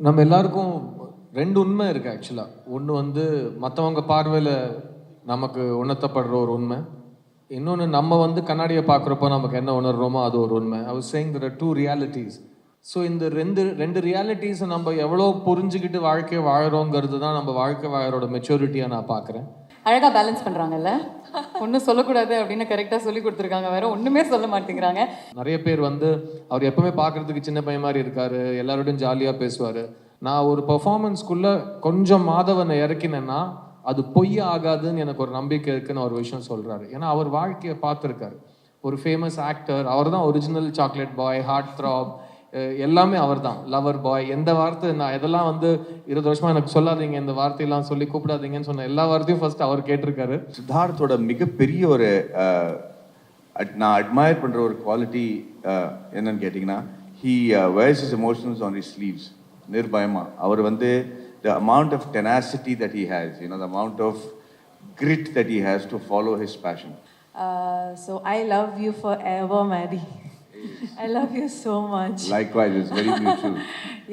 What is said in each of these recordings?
நம்ம எல்லாருக்கும் ரெண்டு உண்மை இருக்குது ஆக்சுவலாக. ஒன்று வந்து மற்றவங்க பார்வையில் நமக்கு உணர்த்தப்படுற ஒரு உண்மை, இன்னொன்று நம்ம வந்து கண்ணாடியை பார்க்குறப்போ நமக்கு என்ன உணர்றோமோ அது ஒரு உண்மை. I was saying there are two realities. So இந்த ரெண்டு ரியாலிட்டிஸை நம்ம எவ்வளோ புரிஞ்சுக்கிட்டு வாழ்க்கையை வாழறோங்கிறது தான் நம்ம வாழ்க்கை வாழறோட மெச்சூரிட்டியாக நான் பார்க்குறேன். அழகாக பேலன்ஸ் பண்ணுறாங்கல்ல, ஒன்றும் சொல்லக்கூடாது அப்படின்னு கரெக்டாக சொல்லி கொடுத்துருக்காங்க, வேற ஒன்றுமே சொல்ல மாட்டேங்கிறாங்க. நிறைய பேர் வந்து அவர் எப்பவுமே பார்க்குறதுக்கு சின்ன பையன் மாதிரி இருக்காரு, எல்லாரோடையும் ஜாலியாக பேசுவார். நான் ஒரு பர்ஃபார்மன்ஸ்குள்ளே கொஞ்சம் மாதவனை இறக்கினேன்னா அது பொய் ஆகாதுன்னு எனக்கு ஒரு நம்பிக்கை இருக்குன்னு ஒரு விஷயம் சொல்கிறாரு. ஏன்னா அவர் வாழ்க்கையை பார்த்துருக்காரு. ஒரு ஃபேமஸ் ஆக்டர், அவர் தான் original chocolate boy, heartthrob, எல்லாமே அவர் தான், லவர் பாய். எந்த வார்த்தை நான் இதெல்லாம் வந்து 20 வருஷமாக எனக்கு சொல்லாதீங்க, இந்த வார்த்தையெல்லாம் சொல்லி கூப்பிடாதீங்கன்னு சொன்ன எல்லா வார்த்தையும் ஃபர்ஸ்ட் அவர் கேட்டிருக்காரு. சித்தார்த்தோட மிகப்பெரிய ஒரு நான் அட்மயர் பண்ணுற ஒரு குவாலிட்டி என்னன்னு கேட்டிங்கன்னா, he wears his emotions on his sleeves. நிர்பயமா அவர் வந்து the amount of tenacity that he has, you know, the amount of grit that he has to follow his passion. So I love you forever, Maddie. I love you so much. Likewise, it's very mutual.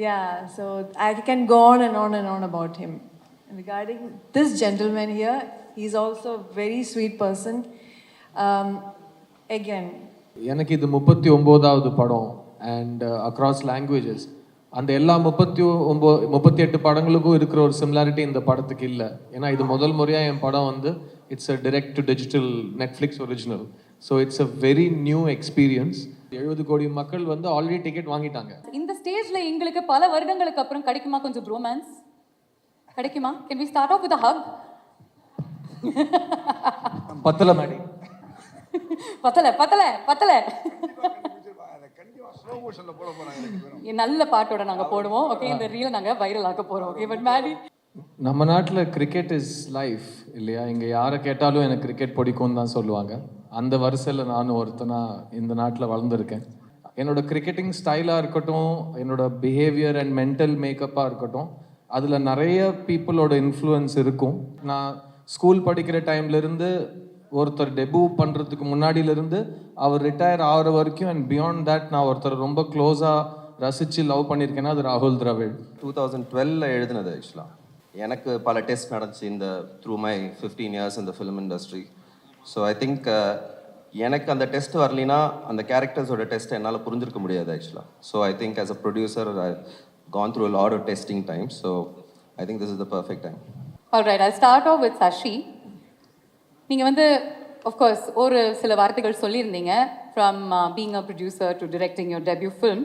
Yeah, so I can go on and on and on about him. Regarding this gentleman here, he's also a very sweet person. Again, எனக்கு இது 39வது படம் and across languages. அந்த எல்லா 38 படங்களுக்கும் இருக்கிற ஒரு similarity இந்த படத்துக்கு இல்லை. ஏன்னா இது முதல் முறையாக என் படம் வந்து it's a direct to digital Netflix original. So it's a very new experience. 70 கோடி மக்கள் வந்து ஆல்ரெடி டிக்கெட் வாங்கிட்டாங்க. இந்த ஸ்டேஜ்ல எங்களுக்கு பல வருடங்களுக்கு அப்புறம் கிடைக்குமா கொஞ்சம் ப்ரோமான்ஸ்? கிடைக்குமா? Can we start off with a hug? பத்தல மேடி, பத்தல பத்தல பத்தல. நல்ல பாட்டோட நாங்க போடுவோம். ஓகே, இந்த ரீல் நாங்க வைரல் ஆக்க போறோம். ஓகே, பட் மேடி, நம்ம நாட்டில் கிரிக்கெட் இஸ் லைஃப் இல்லையா? இங்கே யாரை கேட்டாலும் எனக்கு கிரிக்கெட் பிடிக்கும்னு தான் சொல்லுவாங்க. அந்த வரிசையில் நானும் ஒருத்தனா இந்த நாட்டில் வளர்ந்துருக்கேன். என்னோட கிரிக்கெட்டிங் ஸ்டைலாக இருக்கட்டும், என்னோட பிஹேவியர் அண்ட் மென்டல் மேக்கப்பாக இருக்கட்டும், அதில் நிறைய பீப்புளோட இன்ஃப்ளூயன்ஸ் இருக்கும். நான் ஸ்கூல் படிக்கிற டைம்லேருந்து ஒருத்தர் டெபு பண்ணுறதுக்கு முன்னாடியிலேருந்து அவர் ரிட்டையர் ஆகிற வரைக்கும் அண்ட் பியாண்ட் தேட் நான் ஒருத்தர் ரொம்ப க்ளோஸாக ரசித்து லவ் பண்ணியிருக்கேன்னா அது ராகுல் திராவிட். 2012 எழுதுனது ஆக்சுவலாக. எனக்கு பல டெஸ்ட் நடந்துச்சு இந்த த்ரூ மை 15 இயர்ஸ் இந்த film industry. So I think எனக்கு அந்த டெஸ்ட் வரலினா அந்த கேரக்டர்ஸோட டெஸ்ட் என்னால் புரிஞ்சிருக்க முடியாது ஆக்சுவலாக. So I think as a producer I gone through a lot of testing time. So I think this is the perfect time. Alright, I'll start off with Sashi. நீங்கள் வந்து of course ஒரு சில வார்த்தைகள் சொல்லியிருந்தீங்க, from being a producer to directing your debut film.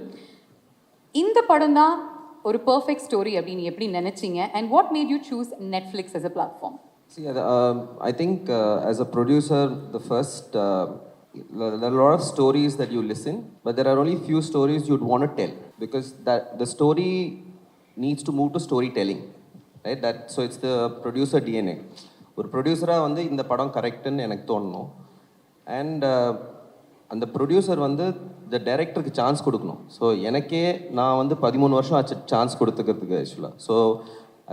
இந்த படம் தான் ஒரு பர்ஃபெக்ட் ஸ்டோரி அப்படின்னு எப்படி நினைச்சீங்க? And what made you choose Netflix as a platform? See, I think as a producer, the first there are a lot of stories that you listen, but there are only few stories you'd want to tell because that the story needs to move to storytelling, right? That so it's the producer DNA. ஒரு ப்ரொடியூசராக வந்து இந்த படம் கரெக்டுன்னு எனக்கு தோணணும். And அந்த producer வந்து இந்த டைரக்டருக்கு சான்ஸ் கொடுக்கணும். ஸோ எனக்கே நான் வந்து 13 வருஷம் ஆச்சு சான்ஸ் கொடுத்துக்கிறதுக்கு ஆக்சுவலாக. So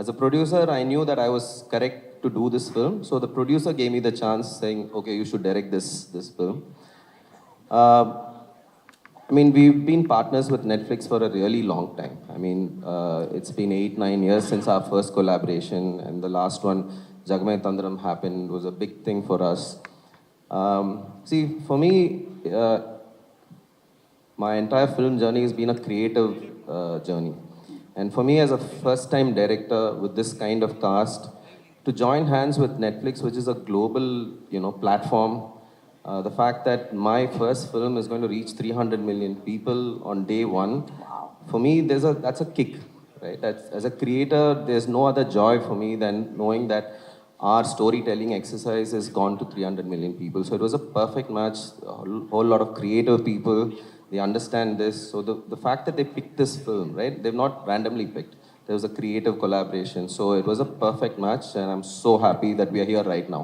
as a producer I knew that I was correct to do this film. So the producer gave me the chance saying okay you should direct this film. I mean, we've been partners with Netflix for a really long time. I mean, it's been 8-9 years since our first collaboration, and the last one, Jagmay Tandram, happened, was a big thing for us. See, for me, my entire film journey has been a creative journey. And for me, as a first-time director with this kind of cast, to join hands with Netflix, which is a global, platform, the fact that my first film is going to reach 300 million people on day one, for me, that's a kick, right? That's, as a creator, there's no other joy for me than knowing that our storytelling exercise has gone to 300 million people. So it was a perfect match, a whole lot of creative people, they understand this. So the fact that they picked this film, right? They've not randomly picked. There was a creative collaboration. So it was a perfect match and I'm so happy that we are here right now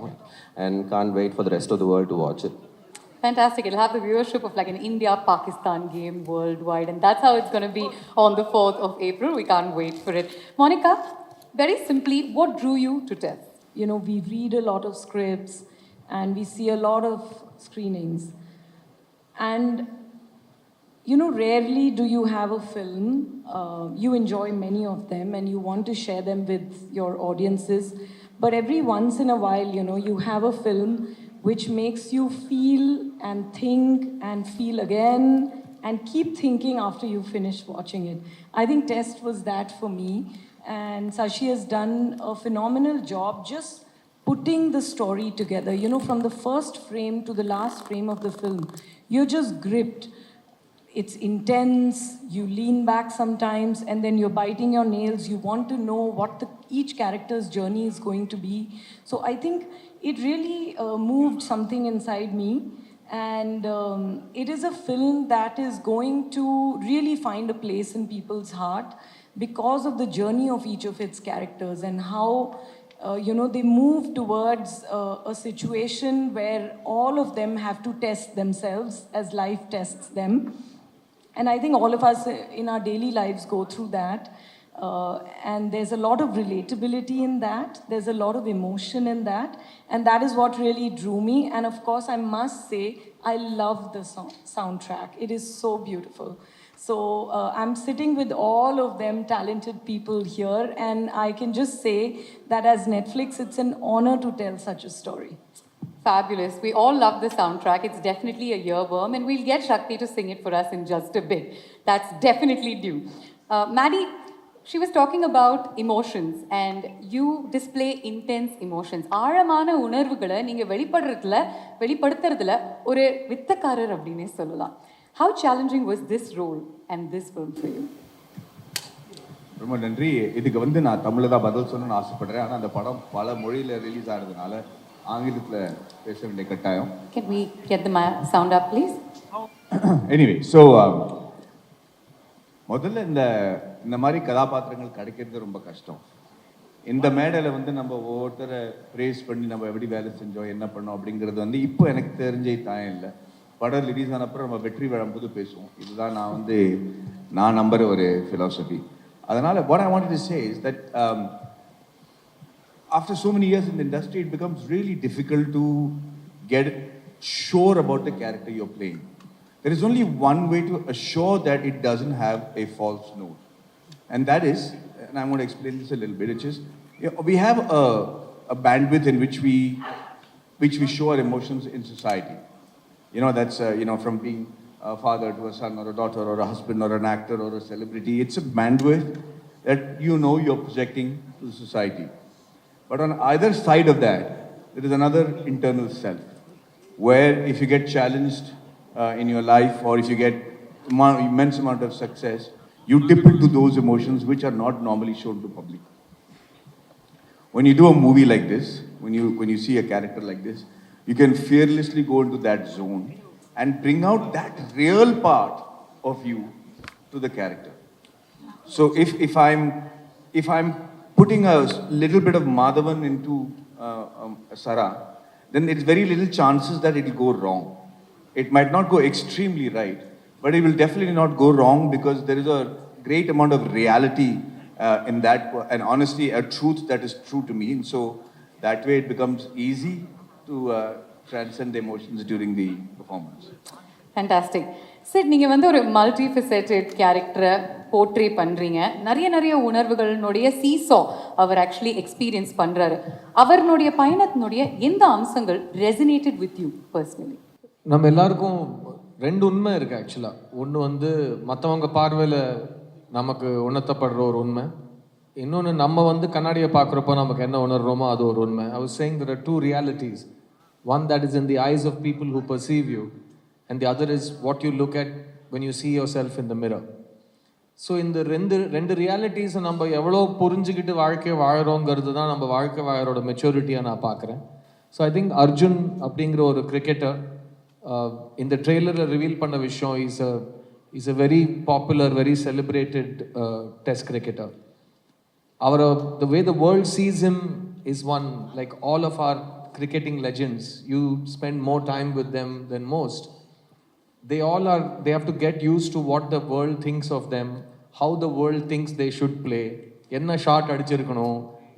and can't wait for the rest of the world to watch it. Fantastic. It'll have the viewership of like an India-Pakistan game worldwide, and that's how it's going to be on the 4th of April. We can't wait for it. Monica, very simply, what drew you to TEF? you know, we read a lot of scripts and we see a lot of screenings. And you know, rarely do you have a film, you enjoy many of them and you want to share them with your audiences. But every once in a while, you know, you have a film which makes you feel and think and feel again and keep thinking after you finish watching it. I think Test was that for me. And Sashi has done a phenomenal job just putting the story together. You know, from the first frame to the last frame of the film, you're just gripped. It's intense, you lean back sometimes, and then you're biting your nails. You want to know what each character's journey is going to be. So I think it really moved something inside me. And it is a film that is going to really find a place in people's heart because of the journey of each of its characters and how you know, they move towards a situation where all of them have to test themselves as life tests them. And I think all of us in our daily lives go through that. And there's a lot of relatability in that. There's a lot of emotion in that. And that is what really drew me. And of course, I must say, I love the soundtrack. It is so beautiful. So I'm sitting with all of them talented people here. And I can just say that as Netflix, it's an honor to tell such a story. Fabulous. We all love the soundtrack. It's definitely a earworm, and we'll get Shakti to sing it for us in just a bit. That's definitely due. Maddie, she was talking about emotions, and you display intense emotions. ஆழமான உணர்வுகளை நீங்க வெளிப்படுத்துறதுல ஒரு வித்தக்காரர் அப்படினே சொல்லலாம். How challenging was this role and this film for you? ரொம்ப நன்றி. இதுக்கு வந்து நான் தமிழ்ல தான் பதில் சொல்லணும்னு ஆசைப்படுறேன். ஆனா அந்த படம் பல மொழியில ரிலீஸ் ஆகிறதுனால ஆங்கிலத்துல பேச வேண்டிய கட்டாயம். Can we get the sound up, please? Anyway, so முதல்ல இந்த மாதிரி கதாபாத்திரங்கள் கிடைக்கிறது ரொம்ப கஷ்டம். இந்த மேடையில் வந்து நம்ம ஒவ்வொருத்தரை ப்ரேஸ் பண்ணி நம்ம எப்படி வேலை செஞ்சோம் என்ன பண்ணோம் அப்படிங்கிறது வந்து இப்போ எனக்கு தெரிஞ்சே தாயம் இல்லை. படம் ரிலீஸ் ஆனப்பறம் நம்ம வெற்றி விழும்போது பேசுவோம். இதுதான் நான் நம்புற ஒரு philosophy. அதனால what I wanted to say is that after so many years in the industry, it becomes really difficult to get sure about the character you're playing. There is only one way to assure that it doesn't have a false note. And that is, and I'm going to explain this a little bit, which is, you know, we have a bandwidth in which we show our emotions in society. You know, that's, you know, from being a father to a son or a daughter or a husband or an actor or a celebrity. It's a bandwidth that you know you're projecting to the society. But on either side of that, there is another internal self, where if you get challenged in your life or if you get immense amount of success, you dip into those emotions which are not normally shown to public. When you do a movie like this, when you see a character like this, you can fearlessly go into that zone and bring out that real part of you to the character. So if I'm putting a little bit of Madhavan into Sara, then there's very little chances that it will go wrong. It might not go extremely right, but it will definitely not go wrong because there is a great amount of reality in that, and honestly, a truth that is true to me. And so that way it becomes easy to transcend the emotions during the performance. Fantastic. Sir, நீங்கள் வந்து ஒரு multi ஃபெசெட்டட் கேரக்டரை portray பண்ணுறீங்க. நிறைய உணர்வுகளினுடைய seesaw அவர் actually experience பண்ணுறாரு. அவருடைய பயணத்தினுடைய எந்த அம்சங்கள் ரெசனேட்டட் வித் யூ பர்சனலி? நம்ம எல்லாருக்கும் ரெண்டு உண்மை இருக்குது ஆக்சுவலாக. ஒன்று வந்து மற்றவங்க பார்வையில் நமக்கு உணர்த்தப்படுற ஒரு உண்மை, இன்னொன்று நம்ம வந்து கண்ணாடியை பார்க்குறப்போ நமக்கு என்ன உணர்றோமோ அது ஒரு உண்மை. I was saying there are two realities. One that is in the eyes of people who perceive you, and the other is what you look at when you see yourself in the mirror. So இந்த ரெண்டு ரியாலிட்டிஸை நம்ம எவ்வளோ புரிஞ்சுக்கிட்டு வாழ்க்கையை வாழறோங்கிறது தான் நம்ம வாழ்க்கை வாழறோட மெச்சூரிட்டியாக நான் பார்க்குறேன். ஸோ ஐ திங்க் அர்ஜுன் அப்படிங்கிற ஒரு கிரிக்கெட்டர் இந்த ட்ரெய்லரில் ரிவீல் பண்ண விஷயம் is a very popular, very celebrated test cricketer. the way the world sees him is one, like all of our cricketing legends, you spend more time with them than most. They have to get used to what the world thinks of them, how the world thinks they should play, enna shot adichirukano,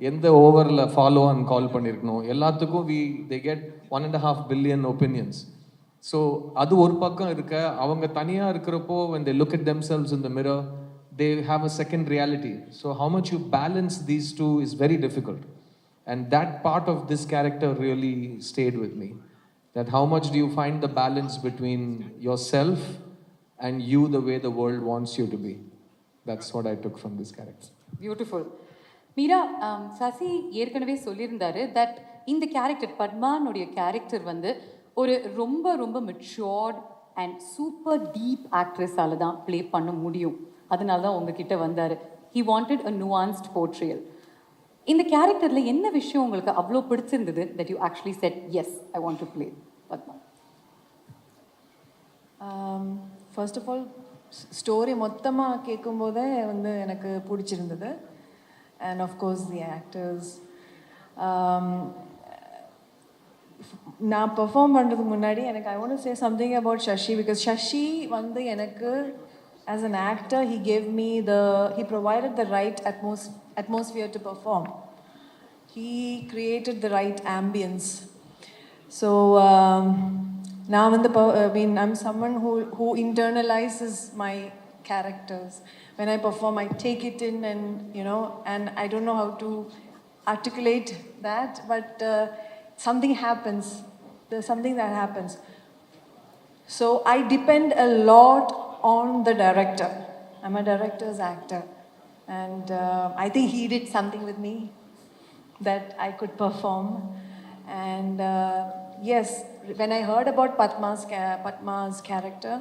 endha over la follow and call pannirukano, ellathukku they get 1.5 billion opinions. So அது ஒரு பக்கம் இருக்க, அவங்க தனியாக இருக்கிறப்போ when they look at themselves in the mirror, they have a second reality. So how much you balance these two is very difficult. And that part of this character really stayed with me. That how much do you find the balance between yourself and you the way the world wants you to be. That's what I took from this character. Beautiful. Meera, Sasi ஏற்கனவே சொல்லியிருந்தாரு that இந்த character பத்மானுடைய character வந்து ஒரு ரொம்ப ரொம்ப matured and super deep ஆக்ட்ரஸால தான் play பண்ண முடியும். அதனால தான் உங்ககிட்ட வந்தார். He wanted a nuanced portrayal. இந்த கேரக்டரில் என்ன விஷயம் உங்களுக்கு அவ்வளோ பிடிச்சிருந்தது that you actually said as I want to play Padma? First of all story மொத்தமாக கேட்கும்போதே வந்து எனக்கு பிடிச்சிருந்தது. And of course the actors. நான் பெர்ஃபார்ம் பண்ணுறதுக்கு முன்னாடி எனக்கு I want say something about Shashi, because Shashi வந்து எனக்கு as an actor he provided the right atmosphere to perform. He created the right ambience. So now I'm someone who internalizes my characters. When I perform, I take it in, and I don't know how to articulate that, but something happens. There's something that happens. So I depend a lot on the director. I'm a director's actor, and I think he did something with me that I could perform. And yes, when I heard about Padma's character,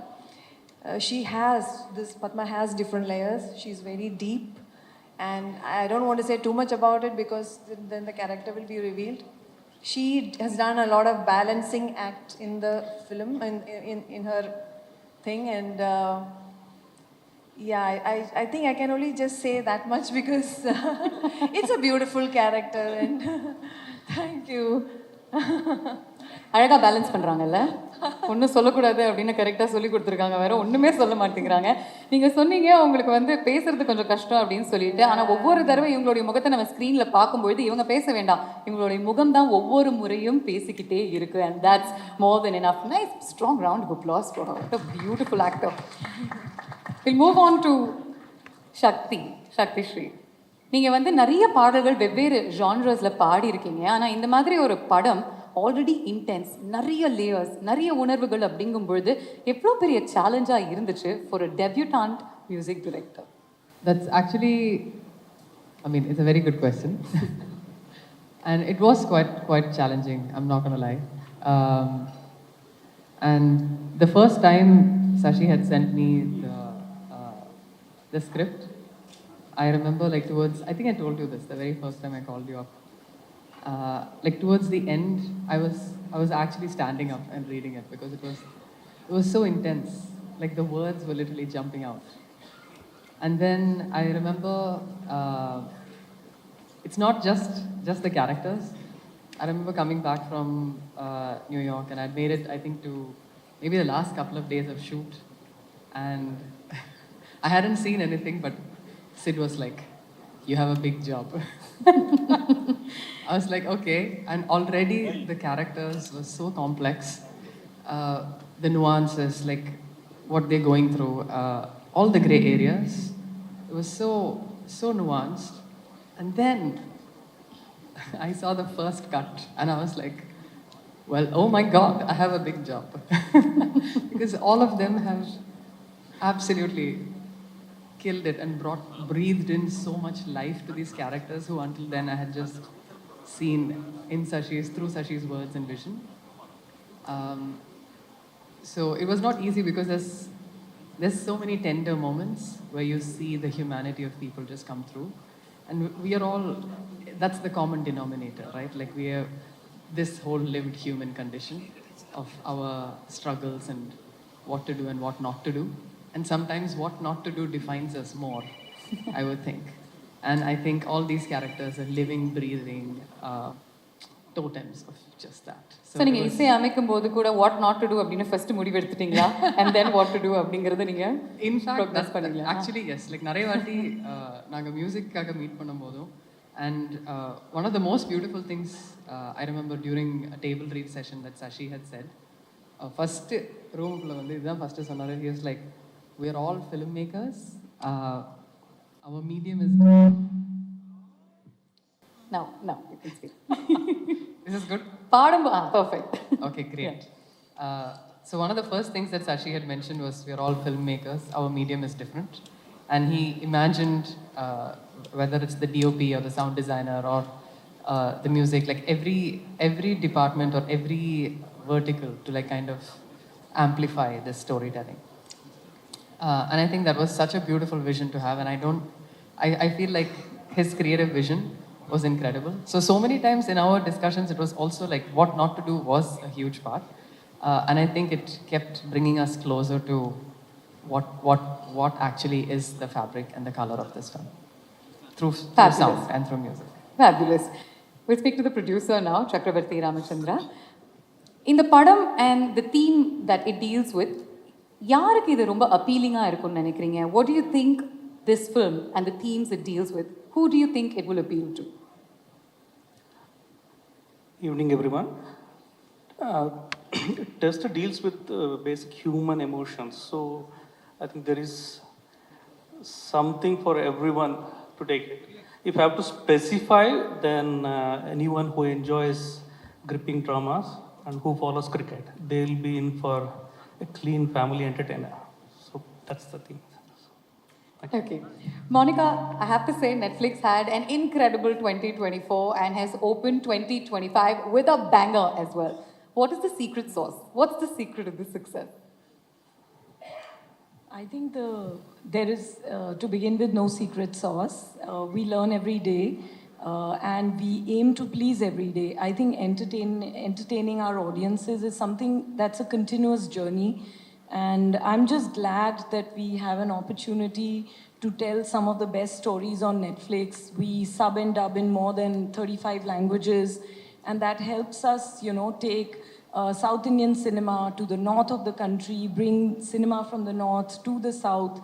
Padma has different layers. She's very deep, and I don't want to say too much about it because then the character will be revealed. She has done a lot of balancing act in the film, in her thing, and I think I can only just say that much because it's a beautiful character, and thank you. அழகாக balance பண்ணுறாங்கல்ல, ஒன்றும் சொல்லக்கூடாது அப்படின்னு கரெக்டாக சொல்லி கொடுத்துருக்காங்க, வேற ஒன்றுமே சொல்ல மாட்டேங்கிறாங்க. நீங்கள் சொன்னீங்க உங்களுக்கு வந்து பேசுறது கொஞ்சம் கஷ்டம் அப்படின்னு சொல்லிட்டு, ஆனால் ஒவ்வொரு தடவை இவங்களுடைய முகத்தை நம்ம ஸ்க்ரீனில் பார்க்கும்பொழுது இவங்க பேச வேண்டாம், இவங்களுடைய முகம் தான் ஒவ்வொரு முறையும் பேசிக்கிட்டே இருக்கு. And that's more than enough. Nice strong round of applause for her. What a beautiful actor. We'll move on to Shakti Shree. நீங்கள் வந்து நிறைய பாடல்கள் வெவ்வேறு ஜான்ரஸில் பாடியிருக்கீங்க. ஆனால் இந்த மாதிரி ஒரு படம் ஆல்ரெடி இன்டென்ஸ், நிறைய லேயர்ஸ், நிறைய உணர்வுகள் அப்படிங்கும் பொழுது எவ்வளோ பெரிய சேலஞ்சாக இருந்துச்சு for a debutant music director? That's actually, I mean, it's a very good question. And it was quite challenging, I'm not going to lie. And the first time Sashi had sent me the script, I remember I think I told you this the very first time I called you up. Towards the end, I was actually standing up and reading it because it was so intense. Like the words were literally jumping out. And then I remember it's not just the characters. I remember coming back from New York, and I'd made it, I think, to maybe the last couple of days of shoot, and I hadn't seen anything, but Sid was like, "You have a big job." I was like, okay. And already the characters were so complex. The nuances, like what they're going through, all the gray areas. It was so nuanced. And then I saw the first cut and I was like, well, oh my God, I have a big job. Because all of them have absolutely killed it and breathed in so much life to these characters who until then I had just seen through Sashi's words and vision. So it was not easy because there's so many tender moments where you see the humanity of people just come through. And we are all, that's the common denominator, right? Like we have this whole lived human condition of our struggles and what to do and what not to do. And sometimes what not to do defines us more, I would think. And I think all these characters are living, breathing totems of just that. So நீங்கள் இசை அமைக்கும் போது கூட what not to do அப்படின்னு first முடிவு எடுத்துட்டீங்களா? And then what to do அப்படிங்கிறத நீங்கள் இன்ஃபேக்ட் பண்ணீங்களா? ஆக்சுவலி எஸ், லைக் நிறைய வாட்டி நாங்கள் மியூசிக்காக மீட் பண்ணும்போதும், and one of the most beautiful things I remember during a table read session that Sashi had said first ரூம்குள்ளே வந்து இதுதான் ஃபஸ்ட்டு சொன்னார். He was like, we are all filmmakers. Our medium is... Now, you can speak. This is good? Perfect. Okay, great. So one of the first things that Sashi had mentioned was we are all filmmakers. Our medium is different. And he imagined whether it's the DOP or the sound designer or the music, like every department or every vertical to like kind of amplify this storytelling. And I think that was such a beautiful vision to have. And I feel like his creative vision was incredible. So many times in our discussions, it was also like what not to do was a huge part. And I think it kept bringing us closer to what actually is the fabric and the color of this film. Through sound and through music. Fabulous. We'll speak to the producer now, Chakravarti Ramachandra. In the padam and the theme that it deals with, யாருக்கு இது ரொம்ப அப்பீலிங்கா இருக்கும்னு நினைக்கிறீங்க? What do you think this film and the themes it deals with, who do you think it will appeal to? Evening, everyone. Test deals with basic human emotions, so I think there is something for everyone to take it. If I have to specify, then anyone who enjoys gripping dramas and who follows cricket, they'll be in for a clean family entertainer. So that's the thing. Okay. Monica, I have to say Netflix had an incredible 2024 and has opened 2025 with a banger as well. What is the secret sauce? What's the secret of this success? I think there is, to begin with, no secret sauce. We learn every day and we aim to please every day. I think entertaining our audiences is something that's a continuous journey. And I'm just glad that we have an opportunity to tell some of the best stories on Netflix. We sub and dub in more than 35 languages. And that helps us, take South Indian cinema to the north of the country, bring cinema from the north to the south,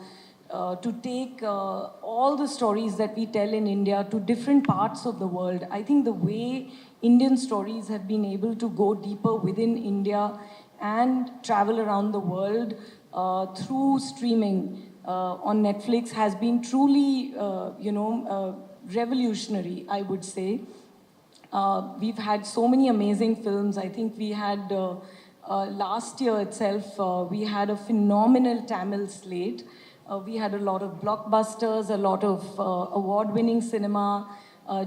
to take all the stories that we tell in India to different parts of the world. I think the way Indian stories have been able to go deeper within India and travel around the world through streaming on Netflix has been truly, revolutionary, I would say. We've had so many amazing films. I think we had, last year itself, we had a phenomenal Tamil slate. We had a lot of blockbusters, a lot of award-winning cinema.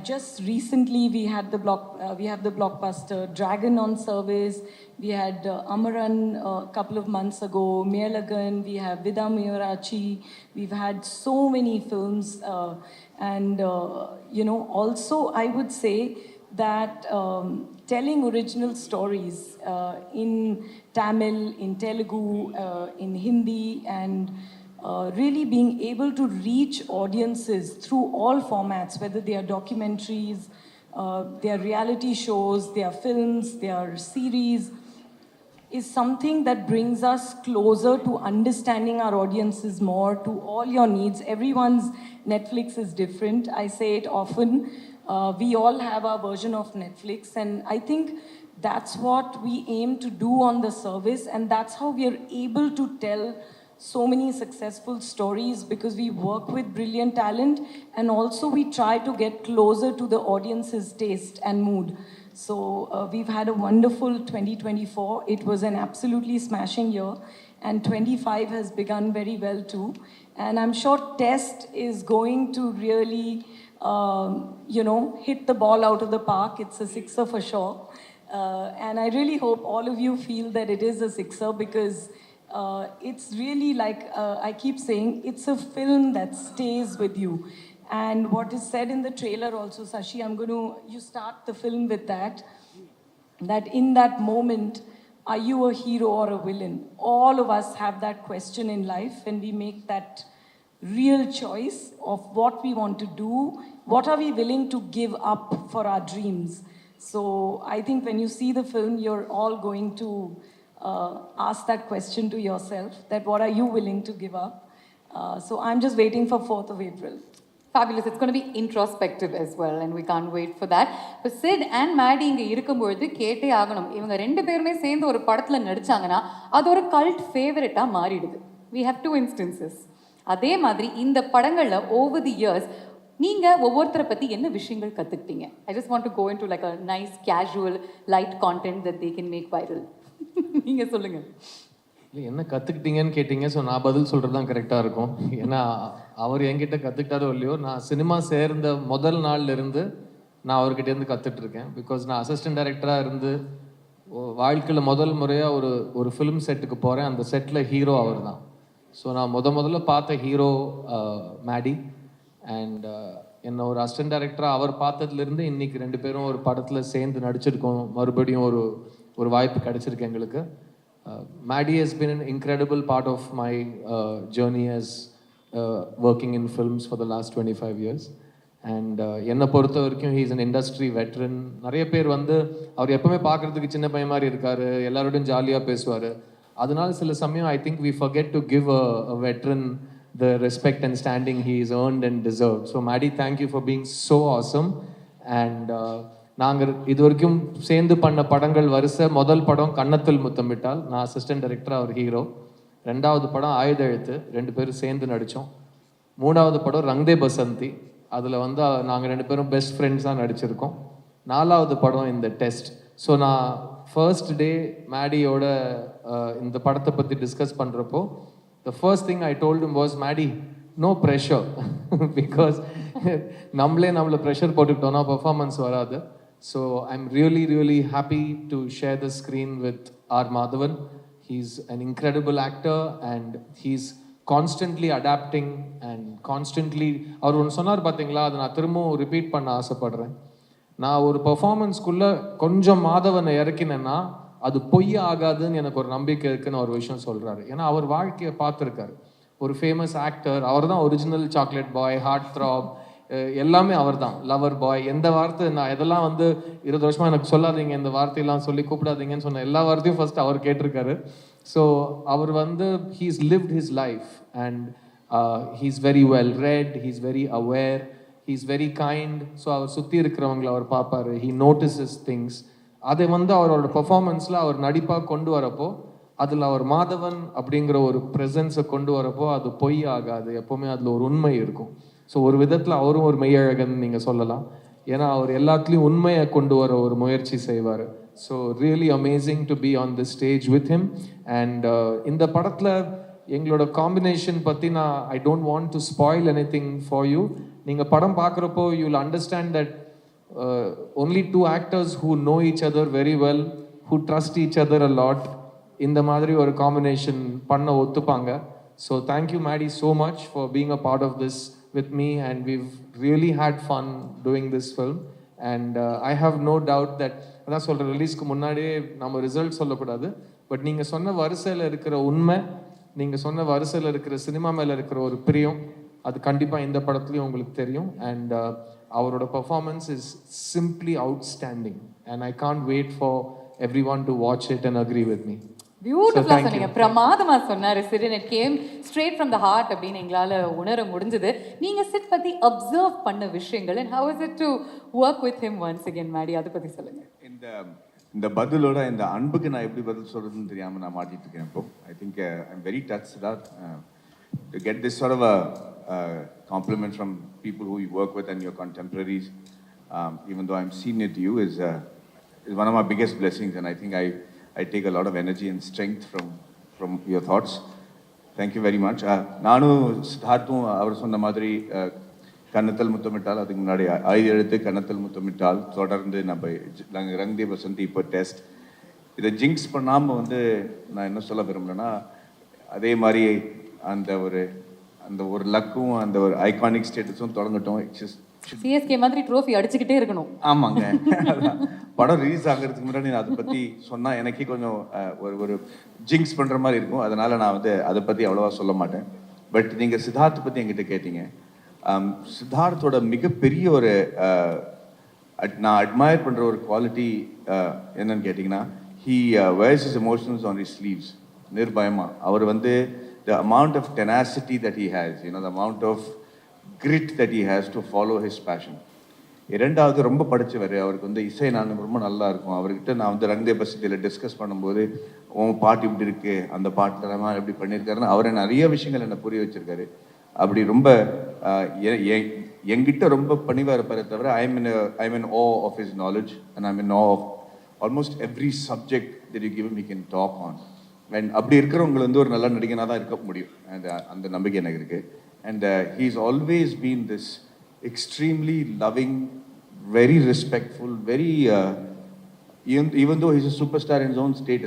Just recently, we have the blockbuster Dragon on Service. We had Amaran a couple of months ago, Melagan. We have Vida Miyurachi. We've had so many films. Also, I would say that telling original stories in Tamil, in Telugu, in Hindi, and really being able to reach audiences through all formats, whether they are documentaries, they are reality shows, they are films, they are series, is something that brings us closer to understanding our audiences more, to all your needs. Everyone's Netflix is different. I say it often. We all have our version of Netflix, and I think that's what we aim to do on the service, and that's how we are able to tell so many successful stories, because we work with brilliant talent and also we try to get closer to the audience's taste and mood. So we've had a wonderful 2024. It was an absolutely smashing year, and 25 has begun very well too. And I'm sure Test is going to really, hit the ball out of the park. It's a sixer for sure. And I really hope all of you feel that it is a sixer, because it's really like, I keep saying, it's a film that stays with you. And what is said in the trailer also, Sashi, you start the film with that in that moment, are you a hero or a villain? All of us have that question in life, and we make that real choice of what we want to do, what are we willing to give up for our dreams. So I think when you see the film, you're all going to ask that question to yourself, that what are you willing to give up? So I'm just waiting for 4th of April. fabulous. It's going to be introspective as well, and we can't wait for that. இப்போ sit and Maddy இங்கே இருக்கும்பொழுது கேட்டே ஆகணும். இவங்க ரெண்டு பேருமே சேர்ந்து ஒரு படத்தில் நடிச்சாங்கன்னா அது ஒரு கல்ட் ஃபேவரட்டாக மாறிடுது. We have two instances. அதே மாதிரி இந்த படங்களில் over the years நீங்கள் ஒவ்வொருத்தரை பற்றி என்ன விஷயங்கள் கற்றுக்கிட்டீங்க? I just want to go into like a nice casual light content that they can make viral. நீங்கள் சொல்லுங்கள். இல்லை என்ன கற்றுக்கிட்டீங்கன்னு கேட்டிங்க. ஸோ நான் பதில் சொல்கிறது தான் கரெக்டாக இருக்கும். ஏன்னா அவர் என்கிட்ட கற்றுக்கிட்டாரோ இல்லையோ, நான் சினிமா சேர்ந்த முதல் நாள்லேருந்து நான் அவர்கிட்டேருந்து கற்றுட்ருக்கேன். பிகாஸ் நான் அசிஸ்டன்ட் டைரக்டராக இருந்து வாழ்க்கையில் முதல் முறையாக ஒரு ஃபிலிம் செட்டுக்கு போகிறேன். அந்த செட்டில் ஹீரோ அவர் தான். ஸோ நான் முதல்ல பார்த்த ஹீரோ மேடி. அண்ட் என்னை ஒரு அசிஸ்டன்ட் டைரக்டராக அவர் பார்த்ததுலேருந்து இன்றைக்கி ரெண்டு பேரும் ஒரு படத்தில் சேர்ந்து நடிச்சிருக்கோம். மறுபடியும் ஒரு வாய்ப்பு கிடச்சிருக்கு எங்களுக்கு. Maddie has been an incredible part of my journey as working in films for the last 25 years. And என்னை பொறுத்த வரைக்கும் he is an industry veteran. நிறைய பேர் வந்து அவர் எப்பவுமே பார்க்குறதுக்கு சின்ன பையன் மாதிரி இருக்காரு, எல்லாரோடையும் ஜாலியாக பேசுவார். அதனால சில சமயம் I think we forget to give a veteran the respect and standing he is earned and deserved. So Maddie, thank you for being so awesome. And நாங்கள் இது வரைக்கும் சேர்ந்து பண்ண படங்கள் வரிசை, முதல் படம் கன்னத்தில் முத்தமிட்டால், நான் அசிஸ்டன்ட் டைரக்டர், அவர் ஹீரோ. ரெண்டாவது படம் ஆயுத எழுத்து, ரெண்டு பேரும் சேர்ந்து நடித்தோம். மூணாவது படம் ரங்தே பசந்தி, அதில் வந்து நாங்கள் ரெண்டு பேரும் பெஸ்ட் ஃப்ரெண்ட்ஸாக நடிச்சிருக்கோம். நாலாவது படம் இந்த டெஸ்ட். ஸோ நான் ஃபர்ஸ்ட் டே மேடியோட இந்த படத்தை பற்றி டிஸ்கஸ் பண்ணுறப்போ the first thing I told him was, Maddie, no pressure. Because நம்மளை ப்ரெஷர் போட்டுக்கிட்டோன்னா பர்ஃபார்மன்ஸ் வராது. So I'm really happy to share the screen with R. Madhavan. He's an incredible actor and he's constantly adapting and constantly, அவர் ஒன்று சொன்னார் பார்த்தீங்களா, அதை நான் திரும்பவும் repeat பண்ண ஆசைப்படுறேன். நான் ஒரு பர்ஃபார்மன்ஸ்குள்ளே கொஞ்சம் மாதவனை இறக்கினேன்னா அது பொய் ஆகாதுன்னு எனக்கு ஒரு நம்பிக்கை இருக்குன்னு ஒரு விஷயம் சொல்கிறாரு. ஏன்னா அவர் வாழ்க்கையை பார்த்துருக்காரு. ஒரு ஃபேமஸ் ஆக்டர், அவர் தான் original chocolate boy, heartthrob, எல்லாமே அவர் தான். லவர் பாய், எந்த வார்த்தை நான் எதெல்லாம் வந்து 20 வருஷமாக எனக்கு சொல்லாதீங்க, இந்த வார்த்தையெல்லாம் சொல்லி கூப்பிடாதீங்கன்னு சொன்ன எல்லா வார்த்தையும் ஃபர்ஸ்ட் அவர் கேட்டிருக்காரு. ஸோ அவர் வந்து he's lived his life and he's very well read, he's very aware, he's very kind. So அவர் சுற்றி இருக்கிறவங்களை அவர் பார்ப்பார், ஹீ நோட்டிசஸ் திங்ஸ். அதை வந்து அவரோட பர்ஃபார்மன்ஸில் அவர் நடிப்பாக கொண்டு வரப்போ, அதில் அவர் மாதவன் அப்படிங்கிற ஒரு ப்ரெசன்ஸை கொண்டு வரப்போ அது பொய் ஆகாது, எப்போவுமே அதில் ஒரு உண்மை இருக்கும். ஸோ ஒரு விதத்தில் அவரும் ஒரு மெய்யழகன் நீங்கள் சொல்லலாம். ஏன்னா அவர் எல்லாத்துலேயும் உண்மையை கொண்டு வர ஒரு முயற்சி செய்வார். So really amazing to be on the stage with him. And இந்த படத்தில் எங்களோட காம்பினேஷன் பற்றி நான் I don't want to spoil any thing for you. நீங்கள் படம் பார்க்குறப்போ you will understand that only two actors who know each other very well, who trust each other a lot, இந்த மாதிரி ஒரு காம்பினேஷன் பண்ண ஒத்துப்பாங்க. So thank you Maddy so much for being a part of this with me, and we've really had fun doing this film. And I have no doubt that, அதான் சொல்கிற, ரிலீஸ்க்கு முன்னாடியே நம்ம ரிசல்ட் சொல்லக்கூடாது, பட் நீங்கள் சொன்ன வரிசையில் இருக்கிற உண்மை, நீங்கள் சொன்ன வரிசையில் இருக்கிற சினிமா மேலே இருக்கிற ஒரு பிரியம், அது கண்டிப்பாக இந்த படத்துலையும் உங்களுக்கு தெரியும். அண்ட் அவரோட performance is simply outstanding and I can't wait for every one to watch it and agree with me. பியூட்டிஃபுல்லாக சொன்னீங்க, பிரமாதமாக சொன்னார் Sid. It came straight from the heart அப்படின்னு எங்களால் உணர முடிஞ்சது. நீங்கள் சிட் பற்றி அப்சர்வ் பண்ண விஷயங்கள், and how is it to work with him once again Maddy, அதை பற்றி சொல்லுங்கள். இந்த பதிலோட இந்த அன்புக்கு நான் எப்படி பதில் சொல்கிறதுன்னு தெரியாமல் நான் மாட்டிட்டு இருக்கேன் இப்போ. I think I am very touch Siddharth to get this sort of a compliment from people who you work with and your contemporaries, even though I'm senior to you, is one of my biggest blessings, and I think I take a lot of energy and strength from your thoughts. Thank you very much. நானும் சித்தார்த்தும் அவர் சொன்ன மாதிரி கன்னத்தில் முத்தமிட்டால், அதுக்கு முன்னாடி ஆயுத எழுத்து, கன்னத்தில் முத்தமிட்டால், தொடர்ந்து நம்ம ரங்தே பசந்தி, இப்போ டெஸ்ட், இதை ஜிங்க்ஸ் பண்ணாமல் வந்து நான் என்ன சொல்ல விரும்புகிறேன்னா, அதே மாதிரி அந்த ஒரு லக்கும் அந்த ஒரு ஐகானிக் ஸ்டேட்டஸும் தொடங்கட்டும். சிஎஸ்கே மாதிரி ட்ரோஃபி அடிச்சுக்கிட்டே இருக்கணும். ஆமாங்க. படம் ரிலீஸ் ஆகிறதுக்கு முன்னாடி நான் அதை பற்றி சொன்னால் எனக்கே கொஞ்சம் ஒரு ஜிங்க்ஸ் பண்ணுற மாதிரி இருக்கும். அதனால் நான் வந்து அதை பற்றி அவ்வளோவா சொல்ல மாட்டேன். பட் நீங்கள் சித்தார்த்தை பற்றி என்கிட்ட கேட்டீங்க. சித்தார்த்தோட மிகப்பெரிய ஒரு நான் அட்மயர் பண்ணுற ஒரு குவாலிட்டி என்னன்னு கேட்டிங்கன்னா, he wears his emotions on his sleeves. நிர்பயமாக அவர் வந்து the amount of tenacity that he has, the amount of grit that he has to follow his passion. இரண்டாவது ரொம்ப படித்தவர், அவருக்கு வந்து இசை நான் ரொம்ப நல்லா இருக்கும். அவர்கிட்ட நான் வந்து ரங்தே பசிதியில் டிஸ்கஸ் பண்ணும்போது உன் பாட்டு இப்படி இருக்கு, அந்த பாட்டு ரஹ்மான் எப்படி பண்ணியிருக்காருன்னு அவரை நிறைய விஷயங்கள் என்னை புரிய வச்சிருக்காரு. அப்படி ரொம்ப என்கிட்ட ரொம்ப பணிவாக இருப்பாரே தவிர ஐ மீன் awe of his knowledge and I'm in awe of almost every subject that you give him he can talk on. And அப்படி இருக்கிறவங்க வந்து ஒரு நல்ல நடிகனாக தான் இருக்க முடியும். And அந்த நம்பிக்கை எனக்கு இருக்கு. And he's always been this extremely loving, very respectful, very even though he's a superstar in his own state,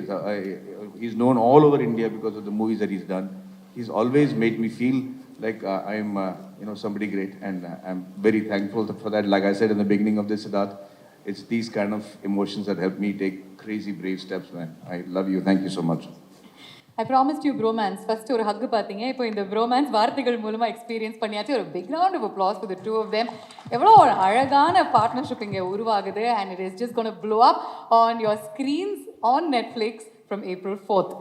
he's known all over India because of the movies that he's done. He's always made me feel like I'm somebody great, and I'm very thankful for that. Like I said in the beginning of this, Siddharth, it's these kind of emotions that help me take crazy brave steps, man. I love you. Thank you so much. I promised you bromance. First ஒரு hug பார்த்தீங்க, இப்போ இந்த bromance வார்த்தைகள் மூலமா experience பண்ணியாச்சு. ஒரு big round of applause for the two of them. எவ்வளோ ஒரு அழகான பார்ட்னர்ஷிப் இங்கே உருவாகுது, and it is just going to blow up on your screens on Netflix from April 4th.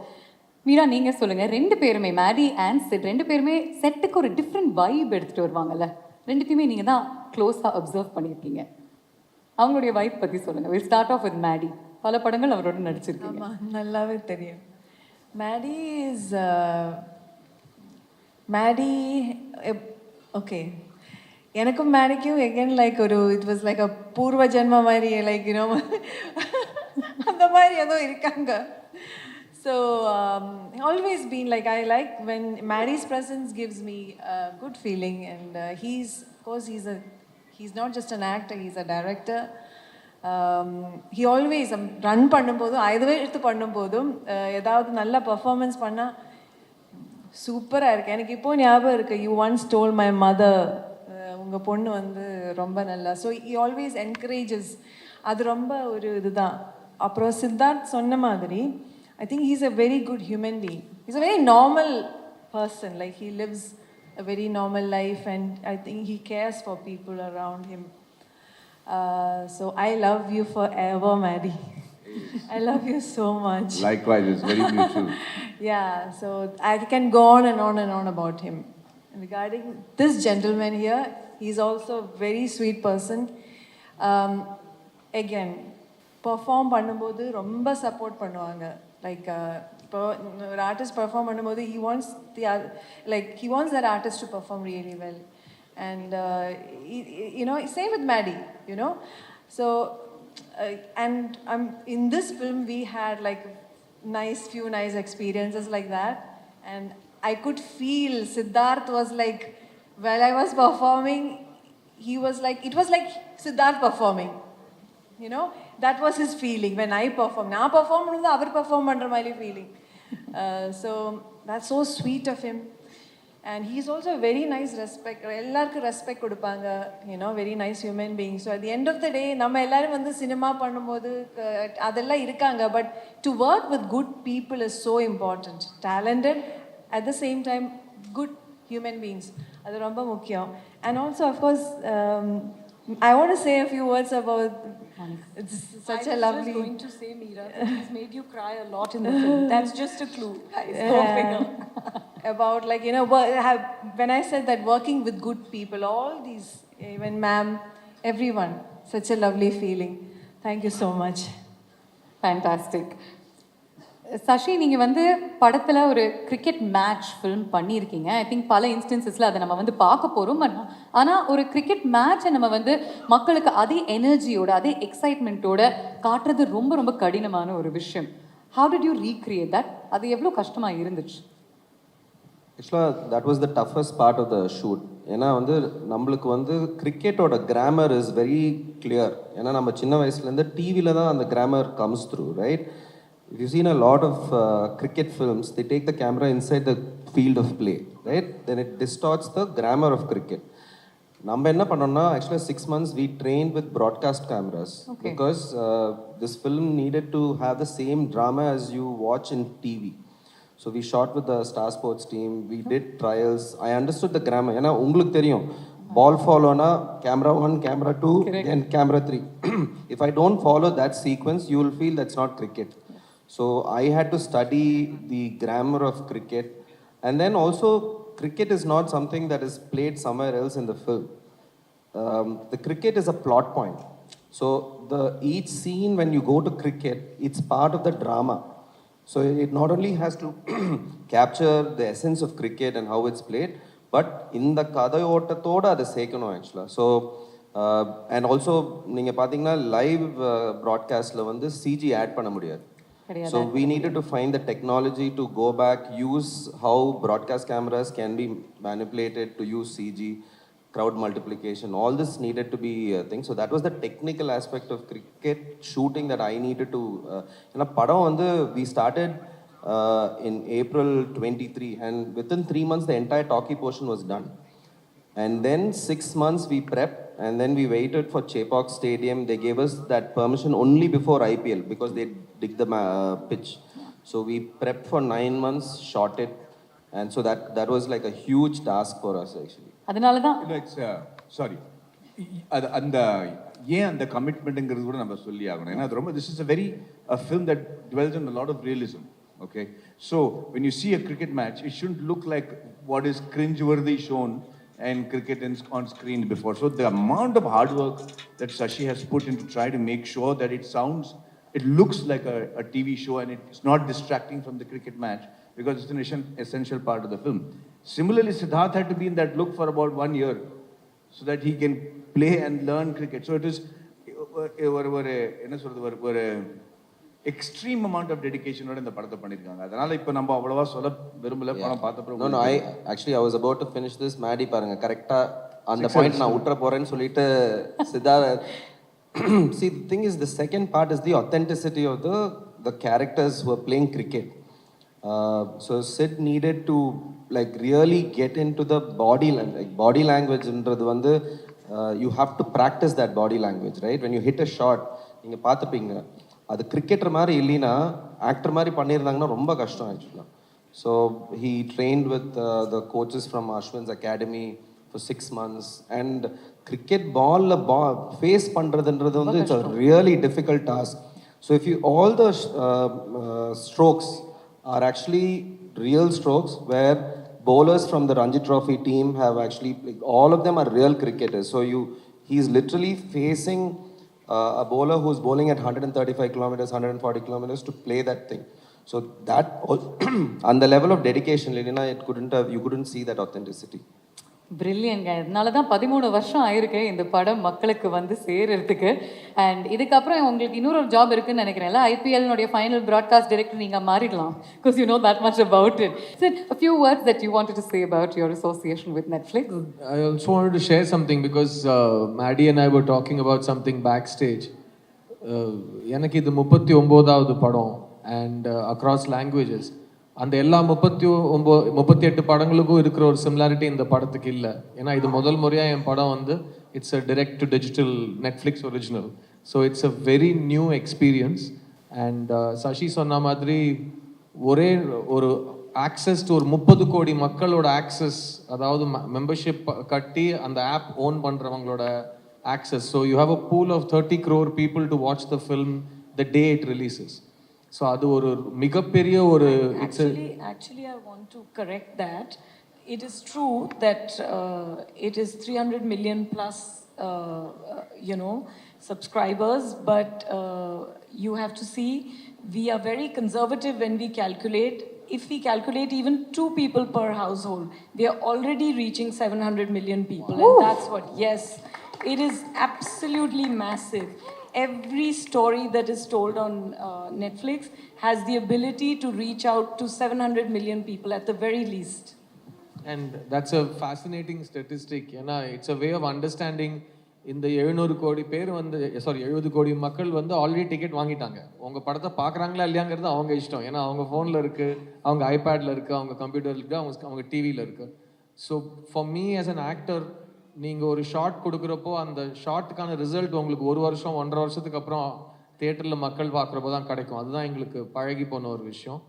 Meera, நீங்கள் சொல்லுங்கள், ரெண்டு பேருமே மேடி அண்ட் சிட் ரெண்டு பேருமே செட்டுக்கு ஒரு டிஃப்ரெண்ட் வைப் எடுத்துகிட்டு வருவாங்கல்ல, ரெண்டுத்தையுமே நீங்கள் தான் க்ளோஸாக அப்சர்வ் பண்ணியிருக்கீங்க. அவங்களுடைய வைப் பற்றி சொல்லுங்கள். Will start off with Maddy. பல படங்கள் அவரோட நடிச்சிருக்கீங்க. ஆமாம், நல்லாவே தெரியும். Maddy is Maddy okay. எனக்கும் மேடிக்கும் எகெயின் லைக் ஒரு இட் வாஸ் லைக் அ பூர்வ ஜென்ம மாதிரி, லைக் அந்த மாதிரி ஏதோ இருக்காங்க. So always been like, I like when Maddie's presence gives me a good feeling, and of course he's not just an actor, he's a director. He always run பண்ணும்போதும் இதுவே எடுத்து பண்ணும்போதும் ஏதாவது நல்ல பர்ஃபார்மன்ஸ் பண்ணால் சூப்பராக இருக்குது. எனக்கு இப்போ ஞாபகம் இருக்குது, you once told my mother, உங்கள் பொண்ணு வந்து ரொம்ப நல்லா. So he always encourages. அது ரொம்ப ஒரு இதுதான். அப்புறம் சித்தார்த் சொன்ன மாதிரி I think he's a very good human being. He's a very normal person. Like he lives a very normal life, and I think he cares for people around him. So I love you forever, Maddie. I love you so much. Likewise, it's very mutual. Yeah, so I can go on and on and on about him. And regarding this gentleman here, he's also a very sweet person. Again, perform பண்ணும்போது ரொம்ப support பண்ணுவாங்க. Like இப்போ ஒரு artist perform பண்ணும்போது he wants that artist to perform really well. And same with Maddie, so and in this film we had like few nice experiences like that, and I could feel Siddharth was like, while I was performing, he was like, it was like Siddharth performing. That was his feeling when I perform. Na perform pannudha avar perform pandra mari feeling. So that's so sweet of him. And he's also a very nice respect. Ellarku respect kodupanga, very nice human being. So at the end of the day, நம்ம எல்லாரும் வந்து cinema பண்ணும்போது அதெல்லாம் இருக்காங்க, but to work with good people is so important. Talented, at the same time good human beings. அது ரொம்ப முக்கியம். And also of course I want to say a few words about it's such a lovely. I was just going to say, Meera, he's made you cry a lot in the film. That's just a clue. About when I said that working with good people, all these, even ma'am, everyone, such a lovely feeling. Thank you so much. Fantastic. Shashi, நீங்கள் வந்து படத்தில் ஒரு cricket match film பண்ணியிருக்கீங்க. I think பல இன்ஸ்டன்சஸில் அதை நம்ம வந்து பார்க்க போகிறோம். ஆனால் ஒரு கிரிக்கெட் மேட்சை நம்ம வந்து மக்களுக்கு அதே எனர்ஜியோட அதே எக்ஸைட்மெண்ட்டோட காட்டுறது ரொம்ப ரொம்ப கடினமான ஒரு விஷயம். How did you recreate that? அது எவ்வளோ கஷ்டமாக இருந்துச்சு? ஆக்சுவலாக that was the toughest part of the shoot. ஏன்னா வந்து நம்மளுக்கு வந்து கிரிக்கெட்டோட கிராமர் இஸ் வெரி கிளியர். ஏன்னா நம்ம சின்ன வயசுலேருந்து டிவியில் தான் அந்த grammar comes through, right? If you've seen a lot of cricket films, they take the camera inside the field of play, right? Then it distorts the grammar of cricket. நம்ம என்ன பண்ணோம்னா, actually 6 months we trained with broadcast cameras. Okay. Because this film needed to have the same drama as you watch in TV. So we shot with the Star Sports team, we did trials. I understood the grammar. ஏன்னா உங்களுக்கு தெரியும், ball follow-na camera 1, camera 2, then camera 3. If I don't follow that sequence, you will feel that's not cricket. So I had to study the grammar of cricket, and then also cricket is not something that is played somewhere else in the film. The cricket is a plot point. So each scene when you go to cricket, it's part of the drama. So it not only has to capture the essence of cricket and how it's played, but in the kadayottathoda adu sekano actually. So and also நீங்க பாத்தீங்கன்னா live broadcastல வந்து CG add பண்ண முடியாது. So we needed to find the technology to go back, use how broadcast cameras can be manipulated to use CG, crowd multiplication, all this needed to be a thing. So that was the technical aspect of cricket shooting that I needed to, padam vandu we started in April 23, and within 3 months the entire talkie portion was done. And then 6 months we prepped, and then we waited for Chepauk Stadium. They gave us that permission only before IPL because they dig the pitch. So we prepped for 9 months, shot it, and so that was like a huge task for us actually. அதனால தான் it's sorry அது அந்த ஏன் அந்த கமிட்மெண்ட்டுங்கிறது கூட நம்ம சொல்லி ஆகணும். ஏன்னா அது ரொம்ப this is a very film that dwells on a lot of realism. Okay, so when you see a cricket match, it shouldn't look like what is cringe-worthy shown and cricket on screen before. So the amount of hard work that Shashi has put in to try to make sure that it looks like a TV show and it's not distracting from the cricket match, because it's an essential part of the film. Similarly, Siddharth had to be in that look for about 1 year so that he can play and learn cricket. So it is ஒரு extreme amount of டெடிகேஷனோட இந்த படத்தை பண்ணியிருக்காங்க. அதனால இப்போ நம்ம அவ்வளவா சொல்ல விரும்பல, படம் பார்த்தப்பறம். No, I was about to finish this. Maddy பாருங்க கரெக்டாக அந்த பாயிண்ட் நான் விட்டுற போகிறேன்னு சொல்லிட்டு Siddharth. See, the thing is, the second part is the authenticity of the characters who are playing cricket. So Sid needed to like really get into the body language ன்றது வந்து you have to practice that body language, right? When you hit a shot, நீங்கள் பார்த்துப்பீங்க, அது cricketer மாதிரி இல்லைன்னா actor மாதிரி பண்ணியிருந்தாங்கன்னா ரொம்ப கஷ்டம் ஆக்சுவலாக. So he trained with the coaches from Ashwin's academy for 6 months. And cricket face பண்ணுறதுன்றது வந்து it's a really difficult task. So if you all the strokes are actually real strokes where bowlers from the Ranji Trophy team have actually, like, all of them are real cricketers. So he's literally facing a bowler who's bowling at 135 kilometers, 140 kilometers to play that thing. So that on the level of dedication, Lilina, you couldn't see that authenticity. பிரில்லியன்ங்க. அதனால தான் 13 வருஷம் ஆயிருக்கு இந்த படம் மக்களுக்கு வந்து சேர்றதுக்கு. And இதுக்கப்புறம் உங்களுக்கு இன்னொரு ஜாப் இருக்குன்னு நினைக்கிறேன்ல, ஐபிஎல்னுடைய ஃபைனல் ப்ராட்காஸ்ட் டைரக்டர் நீங்கள் மாறிடலாம், because you know that much about it. Sir, a few words that you wanted to say about your association with Netflix. I also wanted to share something because Maddie and I were talking about something backstage. எனக்கு இது 39வது படம் and across languages. அந்த எல்லா 38 படங்களுக்கும் இருக்கிற ஒரு similarity இந்த படத்துக்கு இல்லை. ஏன்னா இது முதல் முறையாக என் படம் வந்து it's a direct to digital Netflix original. So it's a very new experience. And Sasi சொன்ன மாதிரி ஒரே ஒரு ஆக்சஸ் டு ஒரு 30 கோடி மக்களோட ஆக்சஸ், அதாவது மெம்பர்ஷிப் கட்டி அந்த ஆப் ஓன் பண்ணுறவங்களோட access. So you have a pool of 30 crore people to watch the film the day it releases. So அது ஒரு மிகப்பெரிய ஒரு actually I want to correct that. It is true that it is 300 million plus subscribers, but you have to see, we are very conservative when we calculate. If we calculate even 2 people per household, we are already reaching 700 million people. Ooh. And that's what, yes, it is absolutely massive. Every story that is told on Netflix has the ability to reach out to 700 million people at the very least. And that's a fascinating statistic. It's a way of understanding. இந்த 700 கோடி பேர் வந்து 70 கோடி மக்கள் வந்து already ticket வாங்கிட்டாங்க. உங்கள் படத்தை பார்க்குறாங்களா இல்லையாங்கிறது அவங்க இஷ்டம். ஏன்னா அவங்க ஃபோனில் இருக்குது, அவங்க ஐபேடில் இருக்குது, அவங்க கம்ப்யூட்டரில் இருக்குது, அவங்க டிவியில் இருக்குது. So for me as an actor, நீங்கள் ஒரு ஷார்ட் கொடுக்குறப்போ அந்த ஷார்ட்டுக்கான ரிசல்ட் உங்களுக்கு 1 வருஷம் 1.5 வருஷத்துக்கு அப்புறம் தியேட்டரில் மக்கள் பார்க்குறப்போ தான் கிடைக்கும். அதுதான் எங்களுக்கு பழகி போன ஒரு விஷயம்.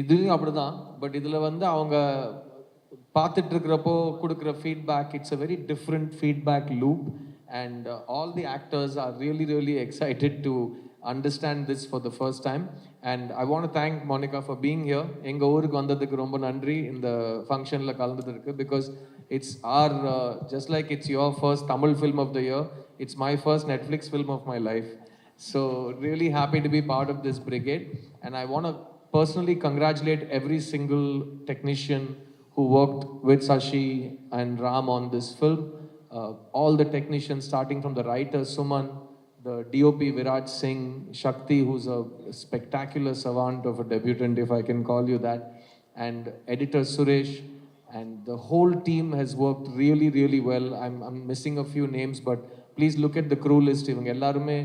இதுலேயும் அப்படி தான். பட் இதில் வந்து அவங்க பார்த்துட்டு இருக்கிறப்போ கொடுக்குற feedback, it's a very different feedback loop. And all the actors are really excited to understand this for the first time. And I want to thank Monica for being here. Enga ஊருக்கு வந்ததுக்கு ரொம்ப நன்றி இந்த ஃபங்க்ஷன்ல கலந்ததுக்கு, because it's our just like it's your first Tamil film of the year, it's my first Netflix film of my life. So really happy to be part of this brigade, and I want to personally congratulate every single technician who worked with Sashi and Ram on this film. All the technicians, starting from the writer Suman, the DOP Viraj Singh, Shakti, who's a spectacular savant of a debutant, if I can call you that, and editor Suresh, and the whole team has worked really, really well. I'm missing a few names, but please look at the crew list. இவங்க எல்லாருமே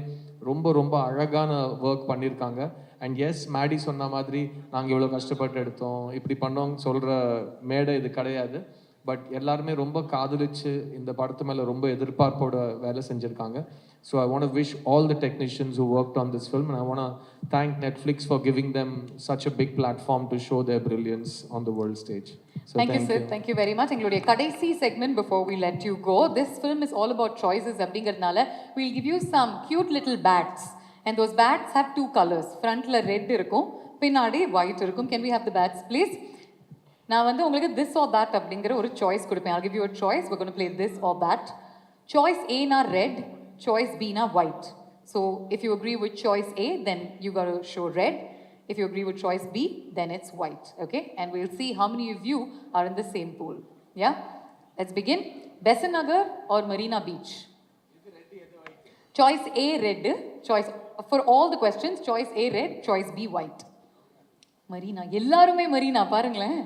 ரொம்ப ரொம்ப அழகான work பண்ணியிருக்காங்க. And S, Maddy சொன்ன மாதிரி நாங்கள் இவ்வளோ கஷ்டப்பட்டு எடுத்தோம், இப்படி பண்ணோம் சொல்கிற மேடை இது கிடையாது. பட் எல்லாருமே ரொம்ப காதலிச்சு இந்த படத்து மேலே ரொம்ப எதிர்பார்ப்போட வேலை செஞ்சுருக்காங்க. So I want to wish all the technicians who worked on this film, and I want to thank Netflix for giving them such a big platform to show their brilliance on the world stage. Thank you, sir. Thank you very much. எங்களுடைய கடைசி segment before we let you go. This film is all about choices அப்படிங்கிறதுனால we'll give you some cute little bats. And those bats have two colors. Frontல red இருக்கும், பின்னாடி white இருக்கும். Can we have the bats, please? நான் வந்து உங்களுக்கு this or that அப்படிங்கிற ஒரு choice கொடுப்பேன். I'll give you a choice. We're going to play this or that. Choice A na red, choice B na white. So if you agree with choice A, then you got to show red. If you agree with choice B, then it's white. Okay? And we'll see how many of you are in the same pool. Yeah? Let's begin. Besant Nagar or Marina Beach? Choice A red. Choice for all the questions. Choice A red. Choice B white. Marina. எல்லாருமே Marina பாருங்களேன்.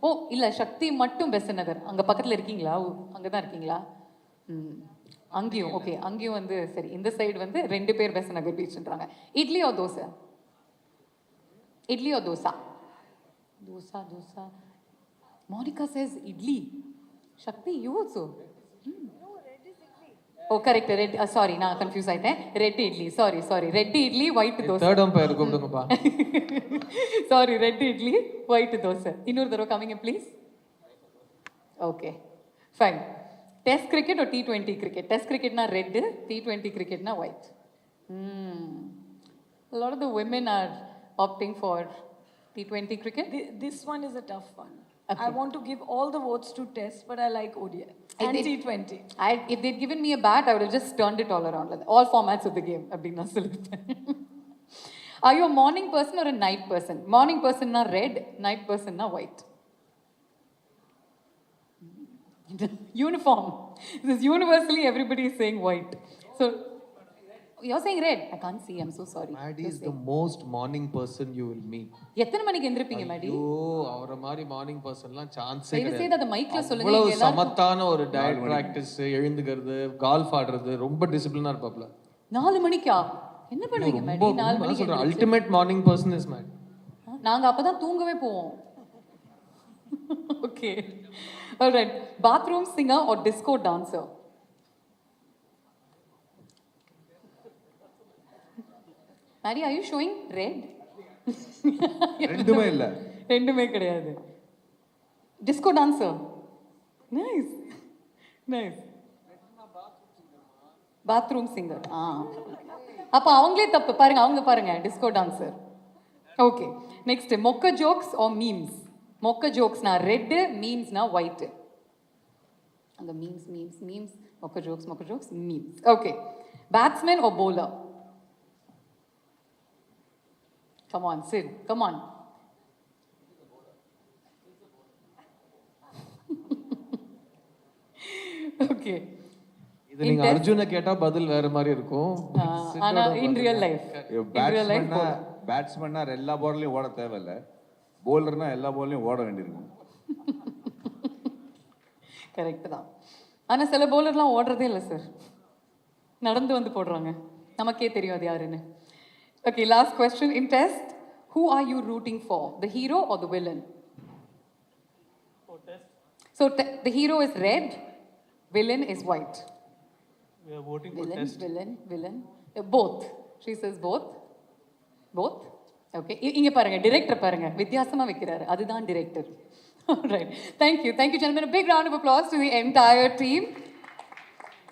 ஓ இல்லை, சக்தி மட்டும் பெசன்ட் நகர். அங்கே பக்கத்தில் இருக்கீங்களா? அங்கே தான் இருக்கீங்களா? அங்கேயும் ஓகே. அங்கேயும் வந்து சரி, இந்த சைடு வந்து 2 பேர் பெசன்ட் நகர் பீச்ன்றாங்க. Idli or dosa? Idli or dosa? Dosa, dosa. Monica says idli. Shakti, you also? No, red is idli. Oh, correct. Red. Sorry, நான் confuse ஆயிட்டேன். Red idli. Sorry. Red idli, white dosa. Third umpire கூப்பிடுங்கப்பா. Sorry, red idli, white dosa. இன்னொரு தடவை coming in, please. Okay, fine. Test cricket or T20 cricket? Test cricket na red, T20 cricket na white. A lot of the women are opting for T20 cricket? This one is a tough one. Okay. I want to give all the votes to Test, but I like ODI and T20. If they'd given me a bat, I would have just turned it all around. Like all formats of the game. Are you a morning person or a night person? Morning person na red, night person na white. Uniform. This is universally everybody is saying white. So you're saying red. I can't see. I'm so sorry. Maddie is the most morning person you will meet. எத்தனை மணிக்கு எந்திருப்பீங்க மாடி? ஐயோ, அவரை மாதிரி morning பர்சன்லாம் சான்ஸே தயவு கிடையாது. செய்து அந்த மைக்ல சொல்லுங்க. இவ்வளவு சமத்தான ஒரு டயட் பிராக்டிஸ், எழுந்துக்கிறது, கால்ஃப் ஆடுறது, ரொம்ப டிசிப்ளினா இருப்பாப்ல. 4 மணிக்கா என்ன பண்ணுவீங்க மாடி? 4 மணிக்கு சொல்றேன், ultimate morning person is made. நாங்க அப்பதான் தூங்கவே போவோம். Okay. All right. Bathroom singer or disco dancer? Mary, are you showing red? ரெண்டுமே இல்ல. ரெண்டுமே கிடையாது. Disco dancer. Nice. Nice. Bathroom singer. அப்ப அவங்களே தப்பு பாருங்க, அவங்க பாருங்க disco dancer. Okay. Next, mocha jokes or memes? Mocha jokes na red, memes na white. And the memes. Mocha jokes, memes. Okay. Batsman or bowler? Come on, Sid. Come on. Okay. இது நீங்க அர்ஜுனை கேட்டா பதில் வேற மாதிரி இருக்கும். ஆனா in real life. பேட்ஸ்மேன்னா எல்லா பால்லையும் ஓட தேவையில்ல, போலர்னா எல்லா பால்லையும் ஓட வேண்டியிருக்கும். கரெக்ட் தான். ஆனா சில பவுலர்லாம் ஓடுறதே இல்லை சார், நடந்து வந்து போடுறாங்க. நமக்கே தெரியும் அது யாருன்னு. Okay, last question in test. Who are you rooting for? The hero or the villain? For Test, So the hero is red, villain is white. we are voting for Test. Villain. Both. She says both. Both. Okay. இங்க பாருங்க, director பாருங்க, வித்தியாசமா வைக்கிறாரு. அதுதான் director. All right. Thank you, gentlemen. A big round of applause to the entire team.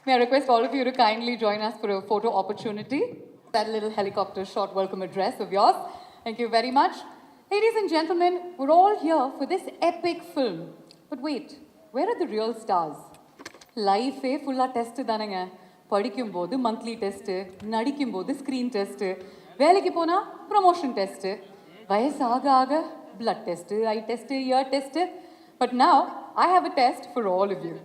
May I request all of you to kindly join us for a photo opportunity. That little helicopter short welcome address of yours. Thank you very much. Ladies and gentlemen, we're all here for this epic film. But wait, where are the real stars? Life full of test தானங்க. படிக்கும்போது monthly test, நடிக்கும்போது screen test, வேலைக்கு போனா promotion test, வயசு ஆக ஆக blood test, eye test, ear test. But now I have a test for all of you.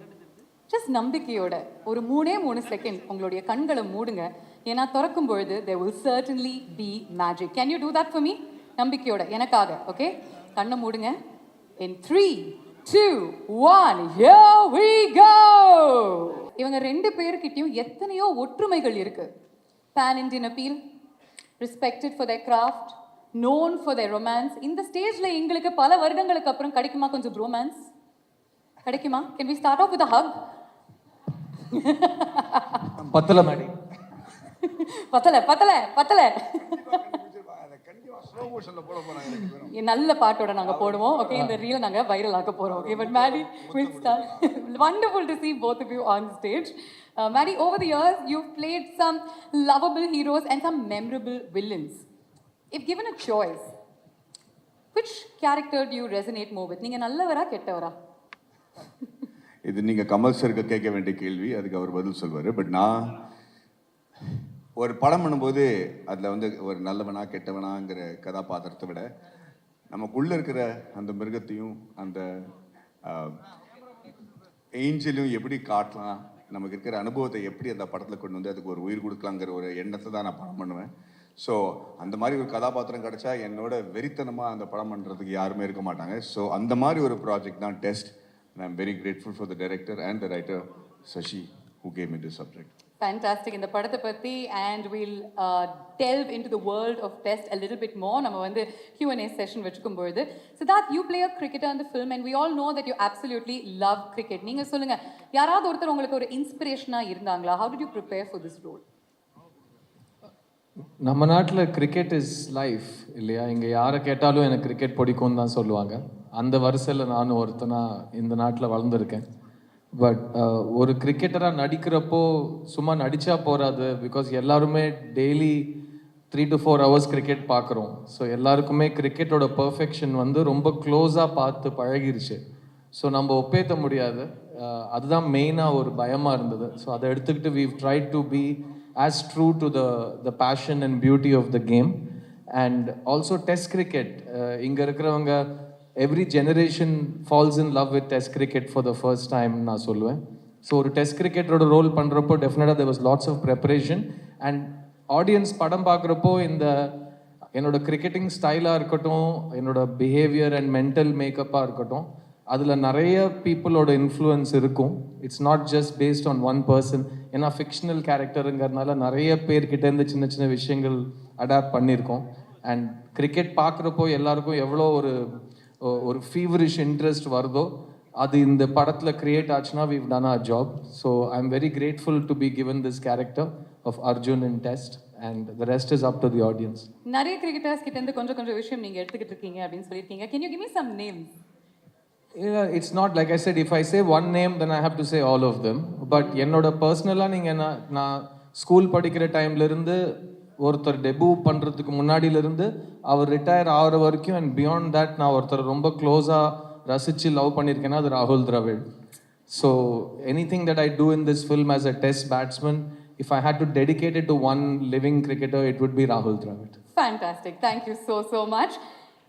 Just நம்பிக்கையோட ஒரு 3 செகண்ட் உங்களுடைய கண்களை மூடுங்க. ஏன்னா திறக்கும் பொழுது there will certainly be magic. Can you do that for me? நம்பிக்கையோட எனக்காக. ஓகே, கண்ணை மூடுங்க. In 3, 2, 1, here we go. இவங்க 2 பேர்கிட்டயும் எத்தனையோ ஒற்றுமைகள் இருக்கு. Pan Indian appeal, respected for their craft, known for their romance. இந்த ஸ்டேஜ்ல எங்களுக்கு பல வருடங்களுக்கு அப்புறம் கிடைக்குமா கொஞ்சம் romance? கிடைக்குமா? Can we start off with a hug? பத்தல மேடி, பத்தல நல்ல பாட்டோட நாங்க போடுவோம். ஓகே, இந்த ரீல் நாங்க வைரல் ஆக்க போறோம். Okay, but Maddy will start. Wonderful to see both of you on stage. Maddie, over the years you've played some lovable heroes and some memorable villains. If given a choice, which character do you resonate more with? நீங்க நல்லவரா கெட்டவரா? இது நீங்கள் கமல் சருக்கு கேட்க வேண்டிய கேள்வி, அதுக்கு அவர் பதில் சொல்வார். பட் நான் ஒரு படம் பண்ணும்போது அதில் வந்து ஒரு நல்லவனா கெட்டவனாங்கிற கதாபாத்திரத்தை விட நமக்குள்ளே இருக்கிற அந்த மிருகத்தையும் அந்த ஏஞ்சலையும் எப்படி காட்டலாம், நமக்கு இருக்கிற அனுபவத்தை எப்படி அந்த படத்தில் கொண்டு வந்து அதுக்கு ஒரு உயிர் கொடுக்கலாங்கிற ஒரு எண்ணத்தை தான் நான் படம் பண்ணுவேன். ஸோ அந்த மாதிரி ஒரு கதாபாத்திரம் கிடச்சா என்னோட வெறித்தனமாக அந்த படம் பண்ணுறதுக்கு யாருமே இருக்க மாட்டாங்க. ஸோ அந்த மாதிரி ஒரு ப்ராஜெக்ட் தான் test. And I'm very grateful for the director and the writer, Sashi, who gave me this subject. Fantastic. In the படத்தை பத்தி, and we'll delve into the world of test a little bit more. நம்ம வந்து Q&A session வச்சுக்கும் பொழுது, Siddharth, you play a cricketer in the film and we all know that you absolutely love cricket. நீங்க சொல்லுங்க, யாராவது ஒருத்தர் உங்களுக்கு ஒரு இன்ஸ்பிரேஷனா இருந்தாங்களா? How did you prepare for this role? நம்ம நாட்டில் கிரிக்கெட் இஸ் லைஃப் இல்லையா? இங்கே யாரை கேட்டாலும் எனக்கு கிரிக்கெட் பிடிக்கும்னு தான் சொல்லுவாங்க. அந்த வரிசையில் நானும் ஒருத்தனா இந்த நாட்டில் வளர்ந்துருக்கேன். பட் ஒரு கிரிக்கெட்டராக நடிக்கிறப்போ சும்மா நடித்தா போகாது. பிகாஸ் எல்லாருமே டெய்லி 3 to 4 hours கிரிக்கெட் பார்க்குறோம். ஸோ எல்லாருக்குமே கிரிக்கெட்டோட பர்ஃபெக்ஷன் வந்து ரொம்ப க்ளோஸாக பார்த்து பழகிருச்சு. ஸோ நம்ம ஒப்பேற்ற முடியாது. அதுதான் மெயினாக ஒரு பயமாக இருந்தது. ஸோ அதை எடுத்துக்கிட்டு we've tried to be as true to the passion and beauty of the game. And also test cricket, inga irukravanga every generation falls in love with test cricket for the first time na solluven. So ஒரு test cricket oda role பண்றப்போ definitely there was lots of preparation, and audience padam பார்க்குறப்போ இந்த என்னோட cricketing ஸ்டைலாக இருக்கட்டும், என்னோட behaviour and mental மேக்கப்பாக இருக்கட்டும், அதில் நிறைய பீப்புளோட இன்ஃப்ளூயன்ஸ் இருக்கும். It's not just based on one person. ஏன்னா ஃபிக்ஷனல் கேரக்டருங்கிறதுனால நிறைய பேர்கிட்டேருந்து சின்ன சின்ன விஷயங்கள் அடாப்ட் பண்ணியிருக்கோம். அண்ட் கிரிக்கெட் பார்க்குறப்போ எல்லாருக்கும் எவ்வளோ ஒரு ஃபீவரிஷ் இன்ட்ரெஸ்ட் வருதோ அது இந்த படத்தில் க்ரியேட் ஆச்சுன்னா we've done our job. So I'm very grateful to be given this character of Arjun in Test, and the rest is up to the audience. நிறைய கிரிக்கெட்டர்ஸ் கிட்ட இருந்து கொஞ்சம் விஷயம் நீங்க எடுத்துக்கிட்டு இருக்கீங்க அப்படின்னு சொல்லியிருக்கீங்க. Can you give me some names? Yeah, it's not like I said, if I say one name then I have to say all of them. But என்னோட பர்சனலாக நீங்கள் நான் ஸ்கூல் படிக்கிற டைம்லேருந்து ஒருத்தர் டெபு பண்ணுறதுக்கு முன்னாடியிலேருந்து அவர் ரிட்டையர் ஆகிற வரைக்கும் அண்ட் பியாண்ட் தட் நான் ஒருத்தர் ரொம்ப க்ளோஸாக ரசித்து லவ் பண்ணியிருக்கேன்னா அது ராகுல் Dravid. So anything that I do in this film as a test batsman, if I had to dedicate it to one living cricketer, it would be Rahul Dravid. Fantastic. Thank you so much.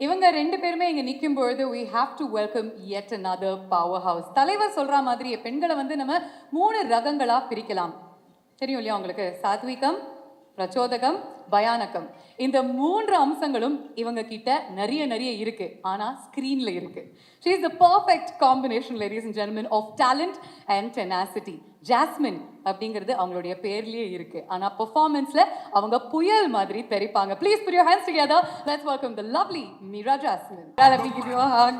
இவங்க 2 பேருமே இங்க நிற்கும் பொழுது we have to welcome yet another powerhouse. தலைவர் சொல்ற மாதிரி பெண்களை வந்து நம்ம 3 ரகங்களா பிரிக்கலாம். தெரியும் இல்லையா உங்களுக்கு? சாத்விகம், பிரச்சோதகம், பயானகம். இந்த 3 அம்சங்களும் இவங்க கிட்ட நிறைய இருக்கு. ஆனா ஸ்கிரீன்ல இருக்கு. She is the perfect combination, ladies and gentlemen, of talent and tenacity. Jasmine அப்படிங்கிறது அவங்களுடைய பேர்லயே இருக்கு. ஆனா பெர்ஃபார்மன்ஸ்ல அவங்க புயல் மாதிரி தெரிப்பாங்க. Please put your hands together. Let's welcome the lovely Meera Jasmine. Let me give you a hug.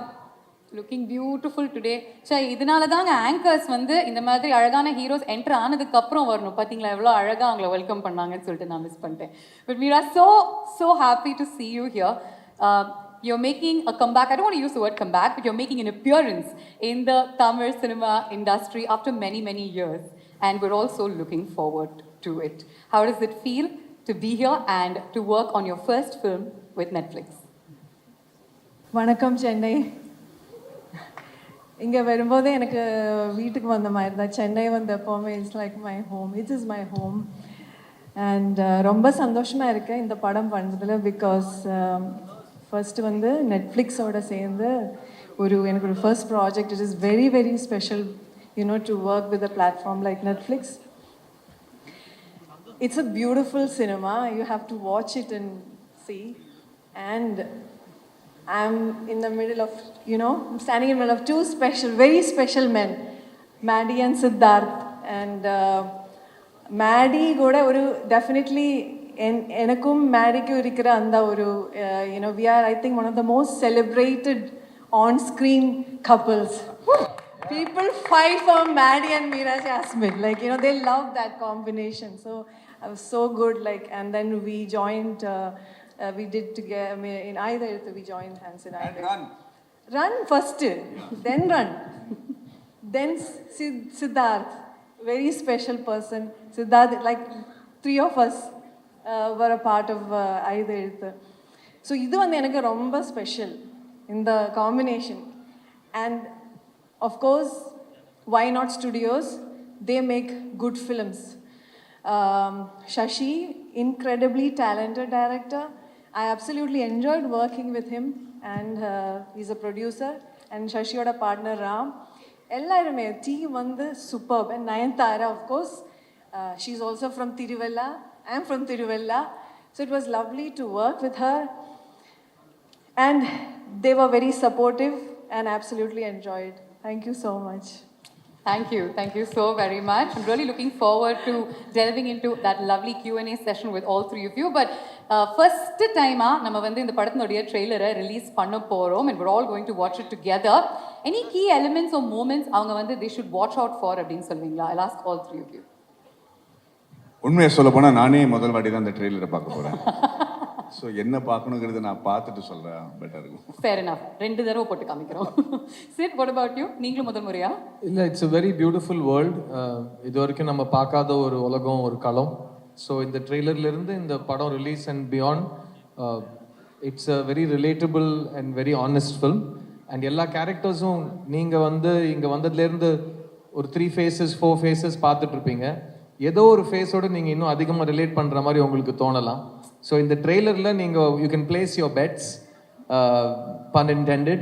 Looking beautiful today. சரி, இதனால தாங்க ஆங்கர்ஸ் வந்து இந்த மாதிரி அழகான ஹீரோஸ் என்டர் ஆனதுக்கு அப்புறம் வரணும். பாத்தீங்களா எவ்வளோ அழகா அவங்கள வெல்கம் பண்ணாங்கன்னு சொல்லிட்டு நான் மிஸ் பண்ணிட்டேன். But Meera, so happy to see you here. You're making a comeback. I don't want to use the word comeback, but you're making an appearance in the Tamil cinema industry after many years. And we're also looking forward to it. How does it feel to be here and to work on your first film with Netflix? வணக்கம் சென்னை. இங்கே வரும்போதே எனக்கு வீட்டுக்கு வந்த மாதிரி தான். சென்னை வந்து எப்போவுமே it's like my home, it is my home. And ரொம்ப சந்தோஷமாக இருக்கேன் இந்த படம் பண்ணுறதுல. பிகாஸ் ஃபர்ஸ்ட் வந்து நெட்ஃப்ளிக்ஸோட சேர்ந்து எனக்கு ஒரு first project. It is very very special to work with a platform like Netflix. It's a beautiful cinema. You have to watch it and see. And I'm in the middle of, I'm standing in the middle of two very special men, Maddie and Siddharth. And Maddie goda oru definitely enakkum Maddie-ku irukira andha oru we are, I think, one of the most celebrated on-screen couples. People fight for Maddie and Meera Jasmine. Like, they love that combination. So I was so good. Like, and then we joined, we did together, I mean, in either, we joined hands in either. Run first, then run. Then Siddharth, very special person. Siddharth, like 3 of us were a part of either. So, this one is very special in the combination. And of course, why not studios? They make good films. Shashi, incredibly talented director. I absolutely enjoyed working with him, and he's a producer. And Shashiyoda partner Ram. Ellarume team vandu superb. And Nayanthara, of course, she's also from Tiruvalla. I'm from Tiruvalla. So it was lovely to work with her. And they were very supportive and absolutely enjoyed. Thank you so much. Thank you so very much. I'm really looking forward to delving into that lovely Q&A session with all 3 of you. But first time நம்ம வந்து இந்த படத்தினுடைய ட்ரெய்லரை release பண்ண போறோம், and we're all going to watch it together. Any key elements or moments அவங்க வந்து they should watch out for அப்படின்னு சொல்வீங்களா? I'll ask all 3 of you. உண்மையை சொல்ல போனா நானே முதல் வாட்டி தான் இந்த ட்ரெய்லரை பார்க்க போறேன். ஸோ என்ன பார்க்கணுங்கிறது நான் பார்த்துட்டு சொல்கிறேன், பெட்டர் இருக்கும். Fair enough. 2 தடவை போட்டு காமிக்கிறோம். Sid, what about you? நீங்களும் முதல் முறையா? இல்லை, it's a very beautiful world. இது வரைக்கும் நம்ம பார்க்காத ஒரு உலகம், ஒரு களம். ஸோ இந்த ட்ரெய்லர்லேருந்து இந்த படம் release and beyond, it's a very relatable and very honest film. And எல்லா கேரக்டர்ஸும் நீங்கள் வந்து இங்கே வந்ததுலேருந்து ஒரு 3 phases 4 phases பார்த்துட்ருப்பீங்க. ஏதோ ஒரு ஃபேஸோடு நீங்கள் இன்னும் அதிகமாக ரிலேட் பண்ணுற மாதிரி உங்களுக்கு தோணலாம். ஸோ இந்த ட்ரெய்லரில் நீங்கள் you can place your bets, pun intended,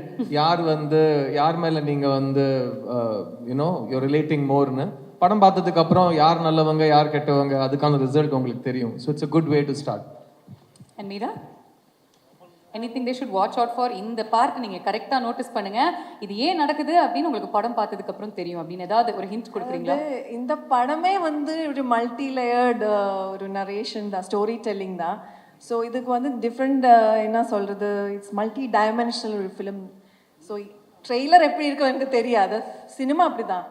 யார் மேலே நீங்கள் வந்து யூ ரிலேட்டிங் மோர்னு. படம் பார்த்ததுக்கப்புறம் யார் நல்லவங்க யார் கெட்டவங்க அதுக்கான ரிசல்ட் உங்களுக்கு தெரியும். So it's a good way to start. And Meera, anything they should watch out for? இந்த பார்ட் நீங்கள் கரெக்டாக நோட்டீஸ் பண்ணுங்க, இது ஏன் நடக்குது அப்படின்னு உங்களுக்கு படம் பார்த்ததுக்கு அப்புறம் தெரியும் அப்படின்னு ஏதாவது ஒரு ஹிண்ட் கொடுக்குறீங்களா? இந்த படமே வந்து ஒரு மல்டி லேயர்டு ஒரு நரேஷன் தான், ஸ்டோரி டெல்லிங் தான். ஸோ இதுக்கு வந்து டிஃப்ரெண்ட் என்ன சொல்கிறது, இட்ஸ் மல்டி டைமென்ஷனல் ஒரு ஃபிலிம். ஸோ ட்ரெய்லர் எப்படி இருக்கும் எனக்கு தெரியாது, சினிமா அப்படி தான்.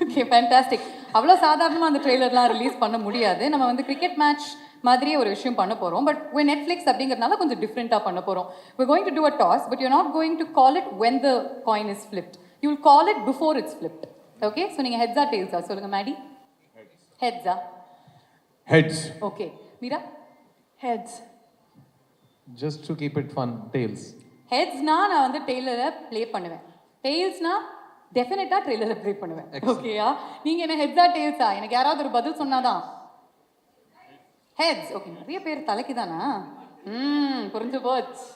Okay, fantastic. அவ்வளோ சாதாரணமாக அந்த ட்ரெய்லர்லாம் ரிலீஸ் பண்ண முடியாது. நம்ம வந்து கிரிக்கெட் மேட்ச் மாதிரியே ஒரு விஷயம் பண்ண போகிறோம். பட் when Netflix அப்படிங்கிறதுனால கொஞ்சம் டிஃப்ரெண்ட்டாக பண்ண போகிறோம். we're going to do a toss, but you're not going to call it when the coin is flipped. you'll call it before it's flipped. okay, so நீங்கள் ஹெட்ஸா டெய்ல்ஸா சொல்லுங்க. மேடி, ஹெட்ஸா? Heads. Okay, Meera? Heads. Just to keep it fun, tails. ஹெட்ஸ்னா நான் வந்து டெய்லரை play பண்ணுவேன், டெய்ல்ஸ்னா டெஃபினட்டாக ட்ரெய்லரை ப்ளே பண்ணுவேன். ஓகேயா? நீங்கள் என்ன ஹெட்ஸா டெய்ல்ஸா? எனக்கு யாராவது ஒரு பதில் சொன்னாதான். ஹெட்ஸ். ஓகே, நிறைய பேர் தலைக்கு தானா? புரிஞ்சு போச்சு.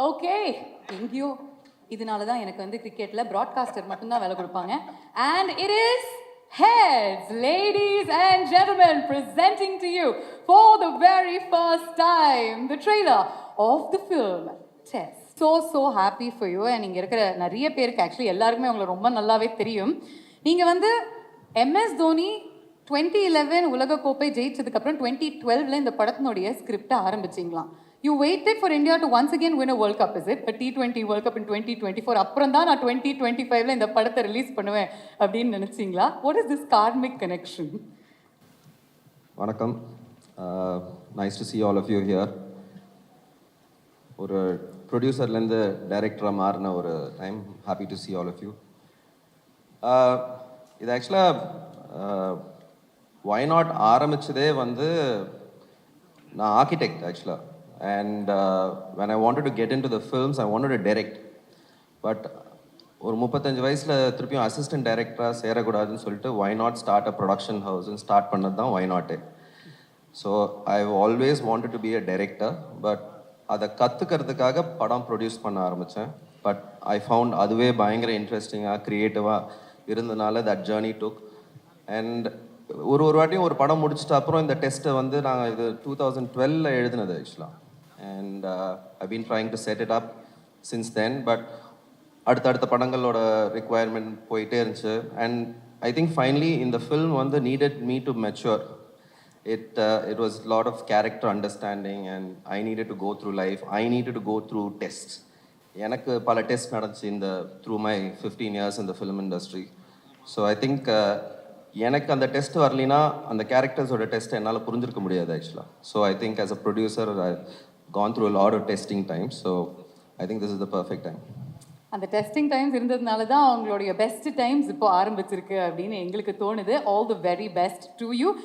ஓகே, எங்கேயோ இதனால தான் எனக்கு வந்து கிரிக்கெட்டில் ப்ராட்காஸ்டர் மட்டும்தான் வேலை கொடுப்பாங்க. And it is heads. Ladies and gentlemen, presenting to you for the very first time the trailer of the film Test. So happy for you. And இங்கே இருக்கிற நிறைய பேருக்கு ஆக்சுவலி எல்லாருக்குமே உங்களை ரொம்ப நல்லாவே தெரியும். நீங்கள் வந்து MS தோனி 2011 உலகக்கோப்பை ஜெயிச்சதுக்கப்புறம் 2012 இந்த படத்தினுடைய ஸ்கிரிப்டை ஆரம்பிச்சிங்களாம். You waited for India to once again win a World Cup, is it? A T20 World Cup in 2024. அப்புறம் தான் நான் 2025 இந்த படத்தை ரிலீஸ் பண்ணுவேன் அப்படின்னு நினைச்சிங்களா? What is this karmic connection? வணக்கம். Nice to see all of you here. ஒரு ப்ரொடியூசர்லேருந்து டைரக்டராக மாறின ஒரு time. Happy to see all of you. இது ஆக்சுவலாக why not ஆரம்பிச்சதே வந்து நான் ஆர்கிடெக்ட் ஆக்சுவலாக. And when I wanted to get into the films, I wanted to direct. But ஒரு 35 வயசில் திருப்பியும் அசிஸ்டன்ட் டைரக்டராக சேரக்கூடாதுன்னு சொல்லிட்டு why not start a production house start பண்ணது தான் why not. So I always wanted to be a director. But அதை கற்றுக்கிறதுக்காக படம் produce பண்ண ஆரம்பித்தேன். பட் ஐ ஃபவுண்ட் அதுவே பயங்கர இன்ட்ரெஸ்டிங்காக க்ரியேட்டிவாக இருந்தனால தட் ஜேர்னி டுக். அண்ட் ஒரு வாட்டியும் ஒரு படம் முடிச்சிட்ட அப்புறம் இந்த டெஸ்ட்டை வந்து நாங்கள் இது 2012 எழுதினது ஆக்சுவலாக. And I been trying to set it up since then. But அடுத்தடுத்த படங்களோட ரிக்குவயர்மெண்ட் போயிட்டே இருந்துச்சு. அண்ட் ஐ திங்க் ஃபைனலி இந்த ஃபில்ம் வந்து needed me to mature. It was a lot of character understanding and I needed to go through life. I needed to go through tests. எனக்கு பல test நடந்துச்சு through my 15 years in the film industry. So I think எனக்கு அந்த test வரலினா அந்த கேரக்டர்ஸோட test என்னால் புரிஞ்சிருக்க முடியாது ஆக்சுவலாக. So I think as a producer I've gone through a lot of testing times. So I think this is the perfect time. அந்த testing times இருந்ததுனால தான் அவங்களுடைய பெஸ்ட் டைம்ஸ் இப்போ ஆரம்பிச்சிருக்கு அப்படின்னு எங்களுக்கு தோணுது. All the very best to you.